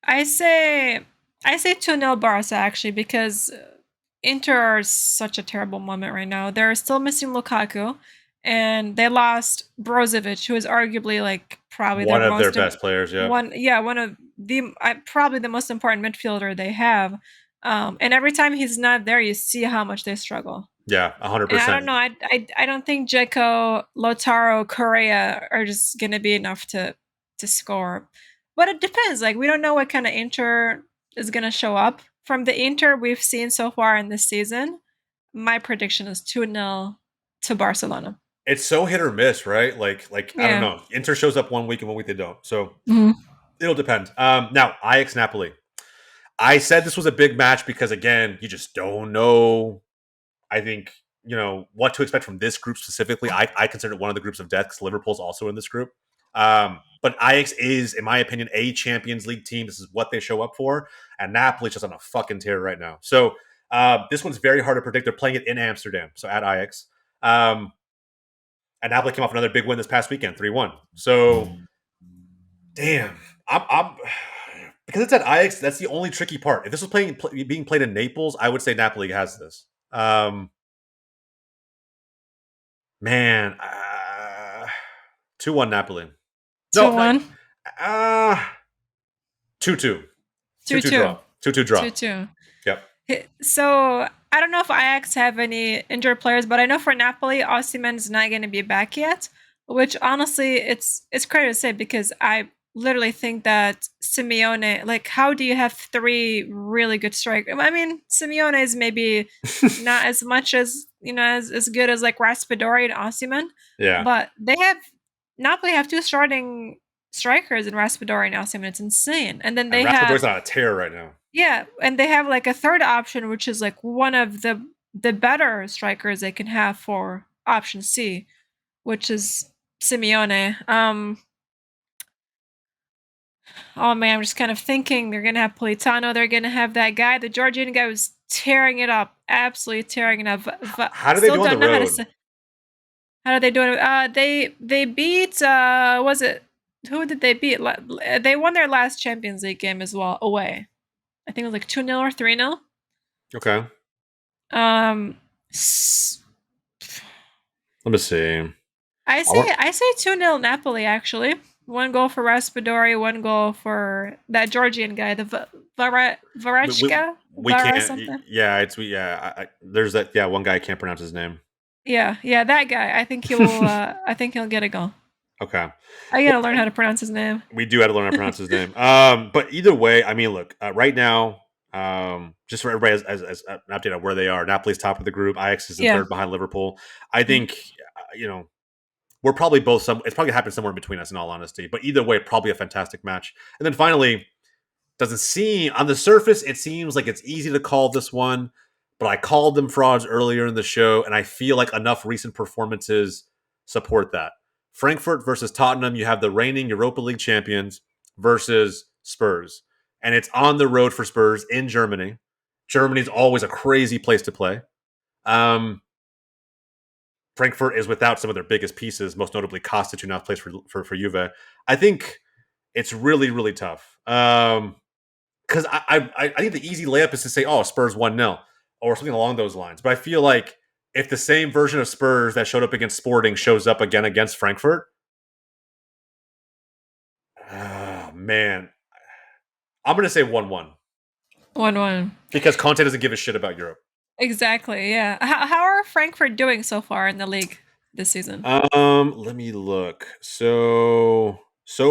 Speaker 2: I say 2-0 Barca actually because Inter are such a terrible moment right now. They're still missing Lukaku, and they lost Brozovic, who is arguably like probably their
Speaker 1: One of their
Speaker 2: most
Speaker 1: best players, yeah.
Speaker 2: one of the probably the most important midfielder they have. And every time he's not there, you see how much they struggle.
Speaker 1: Yeah,
Speaker 2: And I
Speaker 1: 100%.
Speaker 2: don't know. I don't think Dzeko, Lautaro, Correa are just gonna be enough to score. But it depends. Like we don't know what kind of Inter is gonna show up. From the Inter we've seen so far in this season, my prediction is 2-0 to Barcelona.
Speaker 1: It's so hit or miss, right? Like I don't
Speaker 2: Yeah.
Speaker 1: know. Inter shows up one week and one week they don't. So
Speaker 2: Mhm.
Speaker 1: it'll depend. Now Ajax Napoli. I said this was a big match because again, you just don't know. I think what to expect from this group specifically. I consider it one of the groups of death because Liverpool's also in this group. But Ajax is, in my opinion, a Champions League team. This is what they show up for, and Napoli's just on a fucking tear right now. So this one's very hard to predict. They're playing it in Amsterdam, so at Ajax. And Napoli came off another big win this past weekend, 3-1. So, damn, I'm because it's at Ajax. That's the only tricky part. If this was being played in Naples, I would say Napoli has this. Man, 2-1 Napoli. No,
Speaker 2: 2-1.
Speaker 1: 2-2. 2-2
Speaker 2: 2-2.
Speaker 1: draw. 2-2 draw.
Speaker 2: 2-2.
Speaker 1: Yep.
Speaker 2: So I don't know if Ajax have any injured players, but I know for Napoli, Osimhen's not going to be back yet. Which honestly, it's crazy to say because I literally think that Simeone, like, how do you have three really good strikers? I mean, Simeone is maybe not as much as as good as like Raspadori and Osimhen,
Speaker 1: Yeah.
Speaker 2: but Napoli have two starting strikers in Raspadori and Osimhen. It's insane, and then they have
Speaker 1: Raspadori's on a tear right now.
Speaker 2: yeah, and they have like a third option, which is like one of the better strikers they can have for option C, which is Simeone. Oh man, I'm just kind of thinking they're gonna have Politano. They're gonna have that guy, the Georgian guy, was tearing it up, absolutely tearing it up.
Speaker 1: How do they do on the road?
Speaker 2: How did they do it? They beat. Was it who did they beat? They won their last Champions League game as well away. I think it was like 2-0 or 3-0.
Speaker 1: Okay.
Speaker 2: Um,
Speaker 1: Let me see.
Speaker 2: I say 2-0 Napoli actually. One goal for Raspadori, one goal for that Georgian guy, the Varechka.
Speaker 1: We can't. Yeah, there's that. Yeah, one guy I can't pronounce his name.
Speaker 2: Yeah, that guy. I think he will. I think he'll get a goal.
Speaker 1: Okay.
Speaker 2: I gotta learn
Speaker 1: Well,
Speaker 2: how to pronounce his name.
Speaker 1: we do have to learn how to pronounce his name. But either way, I mean, look, right now, just for everybody as an update on where they are. Napoli's top of the group. Ajax is in
Speaker 2: Yeah.
Speaker 1: third behind Liverpool. I
Speaker 2: Mm.
Speaker 1: think, we're probably both it's probably happened somewhere in between us in all honesty. But either way, probably a fantastic match. And then finally, doesn't seem on the surface, it seems like it's easy to call this one, but I called them frauds earlier in the show, and I feel like enough recent performances support that. Frankfurt versus Tottenham, you have the reigning Europa League champions versus Spurs. And it's on the road for Spurs in Germany. Germany's always a crazy place to play. Um, Frankfurt is without some of their biggest pieces, most notably Kostic, who now plays for Juve. I think it's really, really tough. Because I think the easy layup is to say, oh, Spurs 1-0 or something along those lines. But I feel like if the same version of Spurs that showed up against Sporting shows up again against Frankfurt, oh, man, I'm going to say 1-1
Speaker 2: 1-1.
Speaker 1: because Conte doesn't give a shit about Europe.
Speaker 2: Exactly. Yeah. How are Frankfurt doing so far in the league this season?
Speaker 1: Let me look. So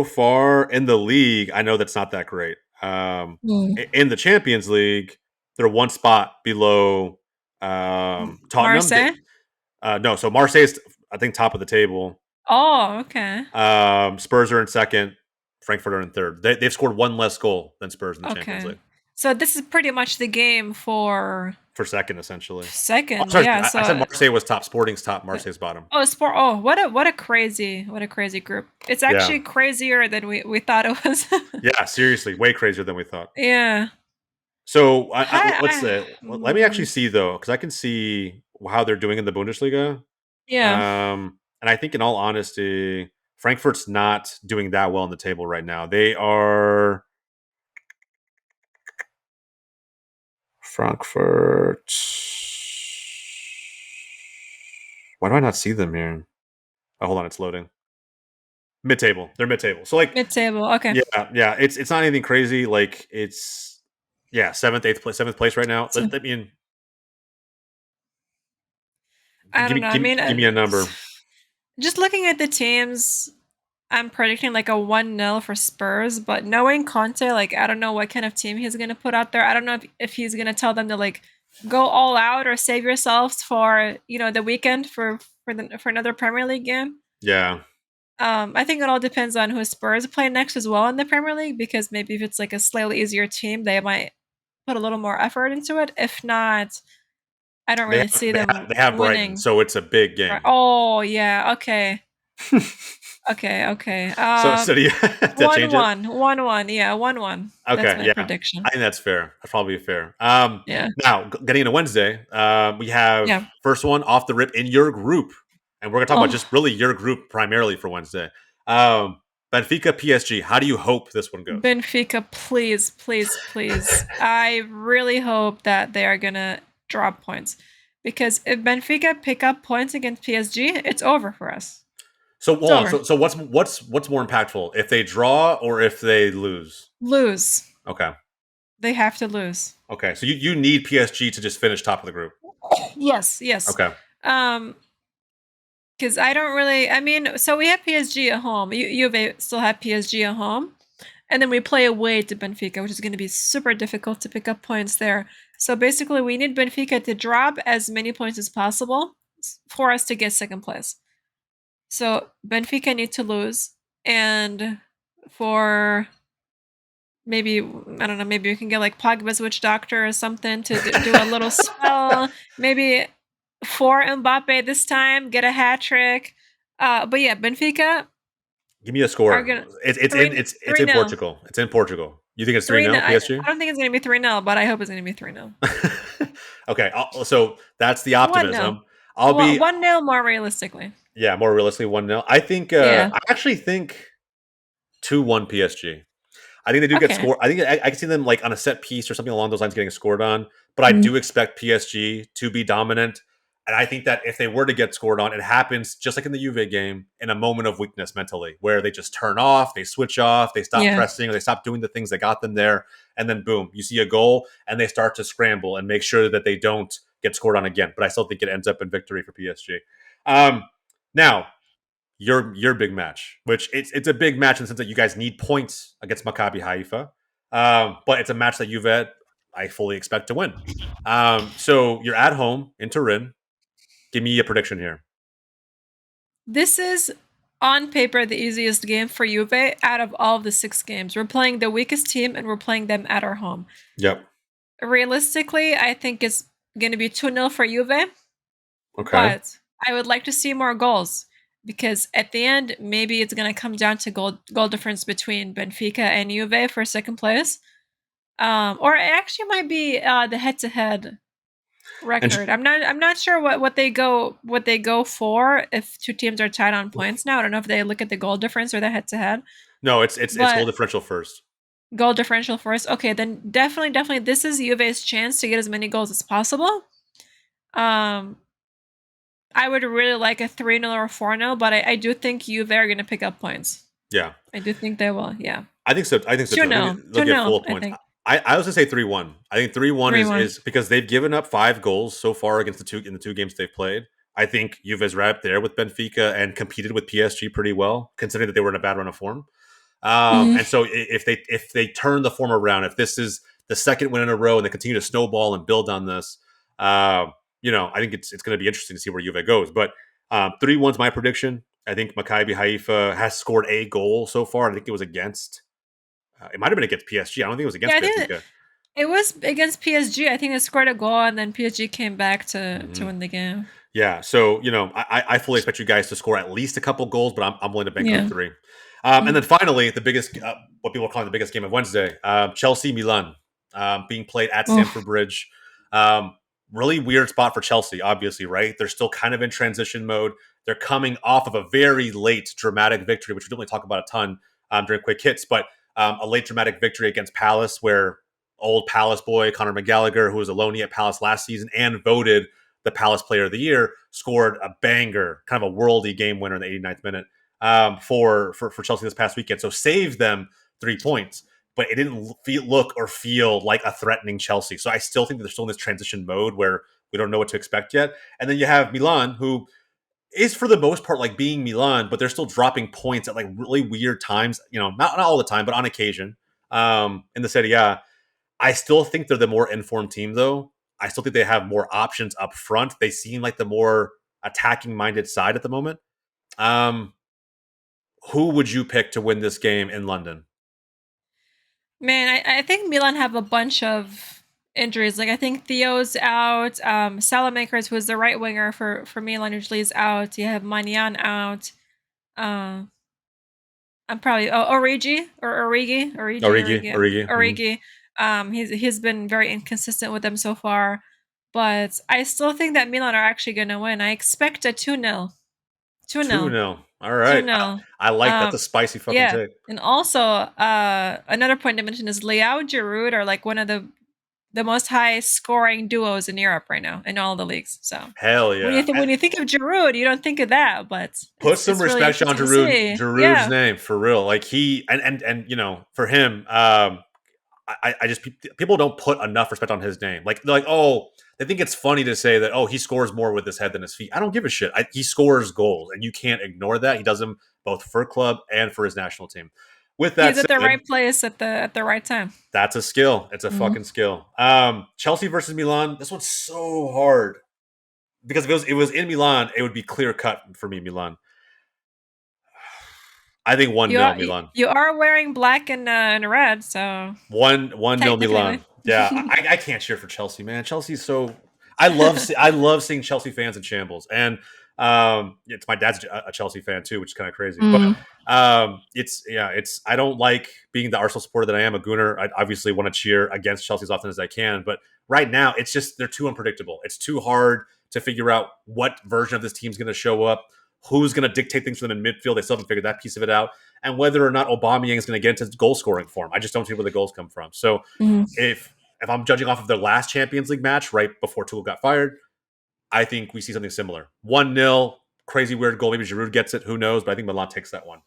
Speaker 1: far in the league, I know that's not that great.
Speaker 2: Mm.
Speaker 1: In the Champions League, they're one spot below Tottenham.
Speaker 2: Marseille?
Speaker 1: No, so Marseille's I think top of the table.
Speaker 2: Oh, okay.
Speaker 1: Spurs are in second. Frankfurt are in third. They've scored one less goal than Spurs in the Champions
Speaker 2: Okay.
Speaker 1: League
Speaker 2: So this is pretty much the game for
Speaker 1: for second, essentially. Oh,
Speaker 2: second.
Speaker 1: sorry,
Speaker 2: Yeah.
Speaker 1: I said
Speaker 2: So
Speaker 1: Marseille was top. Sporting's top. Marseille's bottom.
Speaker 2: oh, sport. Oh, what a crazy group. It's
Speaker 1: Yeah,
Speaker 2: actually crazier than we thought it was.
Speaker 1: yeah. Seriously, way crazier than we thought.
Speaker 2: Yeah.
Speaker 1: So let's
Speaker 2: Hi.
Speaker 1: say let me actually see though, because I can see how they're doing in the Bundesliga.
Speaker 2: Yeah.
Speaker 1: And I think, in all honesty, Frankfurt's not doing that well on the table right now. They are Frankfurt. Why do I not see them here? Oh, hold on, it's loading. Mid table. They're mid table. So like,
Speaker 2: Mid table. Okay.
Speaker 1: yeah, yeah. It's not anything crazy. Like it's seventh, eighth place, seventh place right now.
Speaker 2: So
Speaker 1: I mean,
Speaker 2: I
Speaker 1: give
Speaker 2: don't
Speaker 1: me
Speaker 2: know. I mean,
Speaker 1: give me a number.
Speaker 2: just looking at the teams, I'm predicting like a 1-0 for Spurs, but knowing Conte, like I don't know what kind of team he's gonna put out there. I don't know if he's gonna tell them to like go all out or save yourselves for the weekend for another Premier League game.
Speaker 1: Yeah,
Speaker 2: I think it all depends on who Spurs play next as well in the Premier League, because maybe if it's like a slightly easier team, they might put a little more effort into it. If not, I don't really see them
Speaker 1: they have Brighton,
Speaker 2: winning.
Speaker 1: so it's a big
Speaker 2: Right.
Speaker 1: game.
Speaker 2: Oh yeah, okay. Okay, okay.
Speaker 1: So do you to
Speaker 2: One
Speaker 1: change it?
Speaker 2: one, 1-1. Yeah, 1-1. That's
Speaker 1: Okay,
Speaker 2: my
Speaker 1: yeah,
Speaker 2: prediction.
Speaker 1: I think that's fair. That's probably fair.
Speaker 2: Yeah.
Speaker 1: Now getting into Wednesday, we have
Speaker 2: Yeah.
Speaker 1: first one off the rip in your group, and we're gonna talk about
Speaker 2: Oh,
Speaker 1: just really your group primarily for Wednesday. Um, Benfica PSG. How do you hope this one goes?
Speaker 2: Benfica, please, please, please. I really hope that they are gonna drop points, because if Benfica pick up points against PSG, it's over for us.
Speaker 1: So
Speaker 2: It's
Speaker 1: hold on.
Speaker 2: over.
Speaker 1: So what's more impactful, if they draw or if they lose?
Speaker 2: Lose.
Speaker 1: Okay,
Speaker 2: They have to lose.
Speaker 1: okay. So you need PSG to just finish top of the group.
Speaker 2: Yes, yes.
Speaker 1: Okay,
Speaker 2: Um, because I don't really. I mean, so we have PSG at home. Juve still have PSG at home, and then we play away to Benfica, which is going to be super difficult to pick up points there. So basically, we need Benfica to drop as many points as possible for us to get second place. So Benfica need to lose, and for maybe I don't know, maybe we can get like Pogba's witch doctor or something to do a little spell. Maybe for Mbappe this time, get a hat trick. But yeah, Benfica
Speaker 1: give me a
Speaker 2: are
Speaker 1: score.
Speaker 2: gonna
Speaker 1: It's
Speaker 2: three
Speaker 1: in
Speaker 2: nil.
Speaker 1: Portugal. It's in Portugal. You think it's 3-0
Speaker 2: 3-0. I
Speaker 1: PSG?
Speaker 2: don't think it's gonna be 3-0, but I hope it's gonna be 3-0.
Speaker 1: Okay, so that's the
Speaker 2: 1-0.
Speaker 1: optimism. I'll be
Speaker 2: 1-0 more realistically.
Speaker 1: more realistically 1-0. I think
Speaker 2: Yeah.
Speaker 1: I actually think 2-1 PSG. I think they do get
Speaker 2: Okay.
Speaker 1: scored. I think I can see them like on a set piece or something along those lines getting scored on. But I do expect PSG to be dominant. And I think that if they were to get scored on, it happens just like in the Juve game in a moment of weakness mentally, where they just turn off, they switch off, they stop
Speaker 2: Yeah.
Speaker 1: pressing, or they stop doing the things that got them there. And then boom, you see a goal and they start to scramble and make sure that they don't get scored on again. But I still think it ends up in victory for PSG. Now, your big match, which it's a big match in the sense that you guys need points against Maccabi Haifa, but it's a match that Juve I fully expect to win. So you're at home in Turin. Give me a prediction here.
Speaker 2: This is on paper the easiest game for Juve out of all of the 6 games. We're playing the weakest team and we're playing them at our home.
Speaker 1: Yep.
Speaker 2: Realistically, I think it's going to be 2-0 for Juve,
Speaker 1: Okay.
Speaker 2: but I would like to see more goals because at the end, maybe it's going to come down to goal difference between Benfica and Juve for second place. Or it actually might be the head-to-head
Speaker 1: And
Speaker 2: record. I'm not sure what they go for if two teams are tied on points now. I don't know if they look at the goal difference or the head-to-head,
Speaker 1: no, it's goal
Speaker 2: but
Speaker 1: differential first.
Speaker 2: goal differential first. Okay, then definitely this is Juve's chance to get as many goals as possible. Um, I would really like a 3-0 or 4-0, but I do think Juve are going to pick up points.
Speaker 1: Yeah.
Speaker 2: I do think they will. Yeah.
Speaker 1: I think so. I think so too.
Speaker 2: 2-0.
Speaker 1: They'll get
Speaker 2: 2-0,
Speaker 1: full
Speaker 2: I
Speaker 1: points.
Speaker 2: think.
Speaker 1: I was gonna say 3-1. I think 3-1
Speaker 2: 3-1.
Speaker 1: is because they've given up 5 goals so far against the two games they've played. I think Juve's right up there with Benfica and competed with PSG pretty well, considering that they were in a bad run of form.
Speaker 2: Mhm.
Speaker 1: And so if they turn the form around, if this is the second win in a row and they continue to snowball and build on this, I think it's going to be interesting to see where Juve goes. But 3-1's my prediction. I think Maccabi Haifa has scored a goal so far. I think it was against. It might have been against PSG. I don't think it was
Speaker 2: Yeah,
Speaker 1: against
Speaker 2: I think
Speaker 1: Benfica.
Speaker 2: it was against PSG. I think they scored a goal and then PSG came back to
Speaker 1: Mhm.
Speaker 2: win the game.
Speaker 1: Yeah, so I fully expect you guys to score at least a couple goals, but I'm willing to bank on
Speaker 2: Yeah.
Speaker 1: 3. And
Speaker 2: Mm.
Speaker 1: then finally, the biggest, what people are calling the biggest game of Wednesday, Chelsea Milan, being played at Stamford
Speaker 2: Oof.
Speaker 1: Bridge. Um, Really weird spot for Chelsea, obviously, right? They're still kind of in transition mode. They're coming off of a very late dramatic victory, which we don't really talk about a ton during quick hits, but a late dramatic victory against Palace, where old Palace boy Conor McGallagher, who was a loanee at Palace last season and voted the Palace Player of the Year, scored a banger, kind of a worldy game winner in the 89th minute for Chelsea this past weekend. So saved them 3 points, but it didn't look or feel like a threatening Chelsea. So I still think that they're still in this transition mode where we don't know what to expect yet. And then you have Milan, who is for the most part like being Milan, but they're still dropping points at like really weird times. Not all the time, but on occasion. In the Serie A, I still think they're the more informed team, though. I still think they have more options up front. They seem like the more attacking minded side at the moment. Um, who would you pick to win this game in London?
Speaker 2: Man, I think Milan have a bunch of injuries. Like I think Theo's out. Salamakers, who's the right winger for Milan, usually is out. You have Manyan out. Uh, I'm probably Origi or Origi, Origi,
Speaker 1: Origi,
Speaker 2: Origi,
Speaker 1: Origi.
Speaker 2: Origi. He's been very inconsistent with them so far, but I still think that Milan are actually going to win. I expect a 2-0.
Speaker 1: 2
Speaker 2: 2-0.
Speaker 1: 0. All
Speaker 2: Two
Speaker 1: right.
Speaker 2: nil.
Speaker 1: I like that's a spicy fucking
Speaker 2: Yeah,
Speaker 1: take.
Speaker 2: and also another point to mention is Leao Giroud are like one of the most high scoring duos in Europe right now in all the leagues. So
Speaker 1: Hell
Speaker 2: when you
Speaker 1: yeah.
Speaker 2: when you think of Giroud, you don't think of that, but
Speaker 1: Put
Speaker 2: it's
Speaker 1: some
Speaker 2: it's really
Speaker 1: respect on
Speaker 2: interesting to see.
Speaker 1: Giroud's
Speaker 2: Yeah,
Speaker 1: name for real. Like he and for him, I just people don't put enough respect on his name. Like they're like, oh, they think it's funny to say that, oh, he scores more with his head than his feet. I don't give a shit. He scores goals, and you can't ignore that. He does them both for club and for his national team. With that
Speaker 2: he's at the
Speaker 1: said,
Speaker 2: right place at the right time.
Speaker 1: that's a skill. It's a
Speaker 2: Mhm.
Speaker 1: fucking skill. Chelsea versus Milan. This one's so hard because if it was in Milan, it would be clear cut for me. Milan. I think one
Speaker 2: You
Speaker 1: nil
Speaker 2: are
Speaker 1: Milan.
Speaker 2: you are wearing black and red, so
Speaker 1: One nil
Speaker 2: technically,
Speaker 1: Milan. Yeah, I can't cheer for Chelsea, man. Chelsea's so. I love seeing Chelsea fans in shambles, and it's my dad's a Chelsea fan too, which is kind of crazy. But
Speaker 2: Mm.
Speaker 1: it's I don't like being the Arsenal supporter that I am, a Gooner. I obviously want to cheer against Chelsea as often as I can, but right now it's just they're too unpredictable. It's too hard to figure out what version of this team's going to show up, who's going to dictate things for them in midfield. They still haven't figured that piece of it out, and whether or not Aubameyang is going to get into goal scoring form. I just don't see where the goals come from. So
Speaker 2: Mhm.
Speaker 1: if I'm judging off of their last Champions League match right before Tuchel got fired, I think we see something similar. 1-0, crazy weird goal. Maybe Giroud gets it. Who knows? But I think Milan takes that one.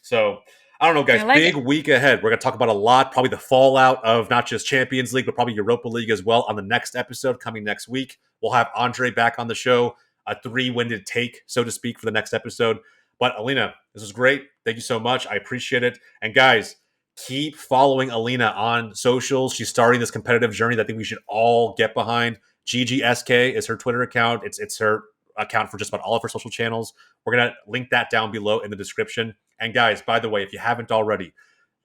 Speaker 1: So I don't know, guys.
Speaker 2: I like
Speaker 1: Big
Speaker 2: it.
Speaker 1: week ahead. We're going to talk about a lot, probably the fallout of not just Champions League, but probably Europa League as well on the next episode coming next week. We'll have Andre back on the show, a 3-winded take, so to speak, for the next episode. But Alina, this was great. Thank you so much. I appreciate it. And guys, keep following Alina on socials. She's starting this competitive journey that I think we should all get behind. ggSK is her Twitter account. It's her account for just about all of her social channels. We're gonna link that down below in the description. And guys, by the way, if you haven't already,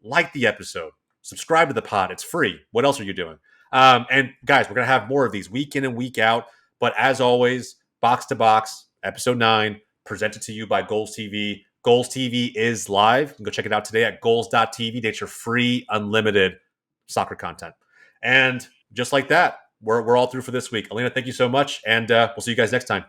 Speaker 1: like the episode, subscribe to the pod. It's free. What else are you doing? And guys, we're gonna have more of these week in and week out. But as always, box to box, episode 9, presented to you by GOLZtv. GOLZtv is live. You can go check it out today at GOLZ.tv. That's your free, unlimited soccer content. And just like that, we're all through for this week. Alina, thank you so much, and we'll see you guys next time.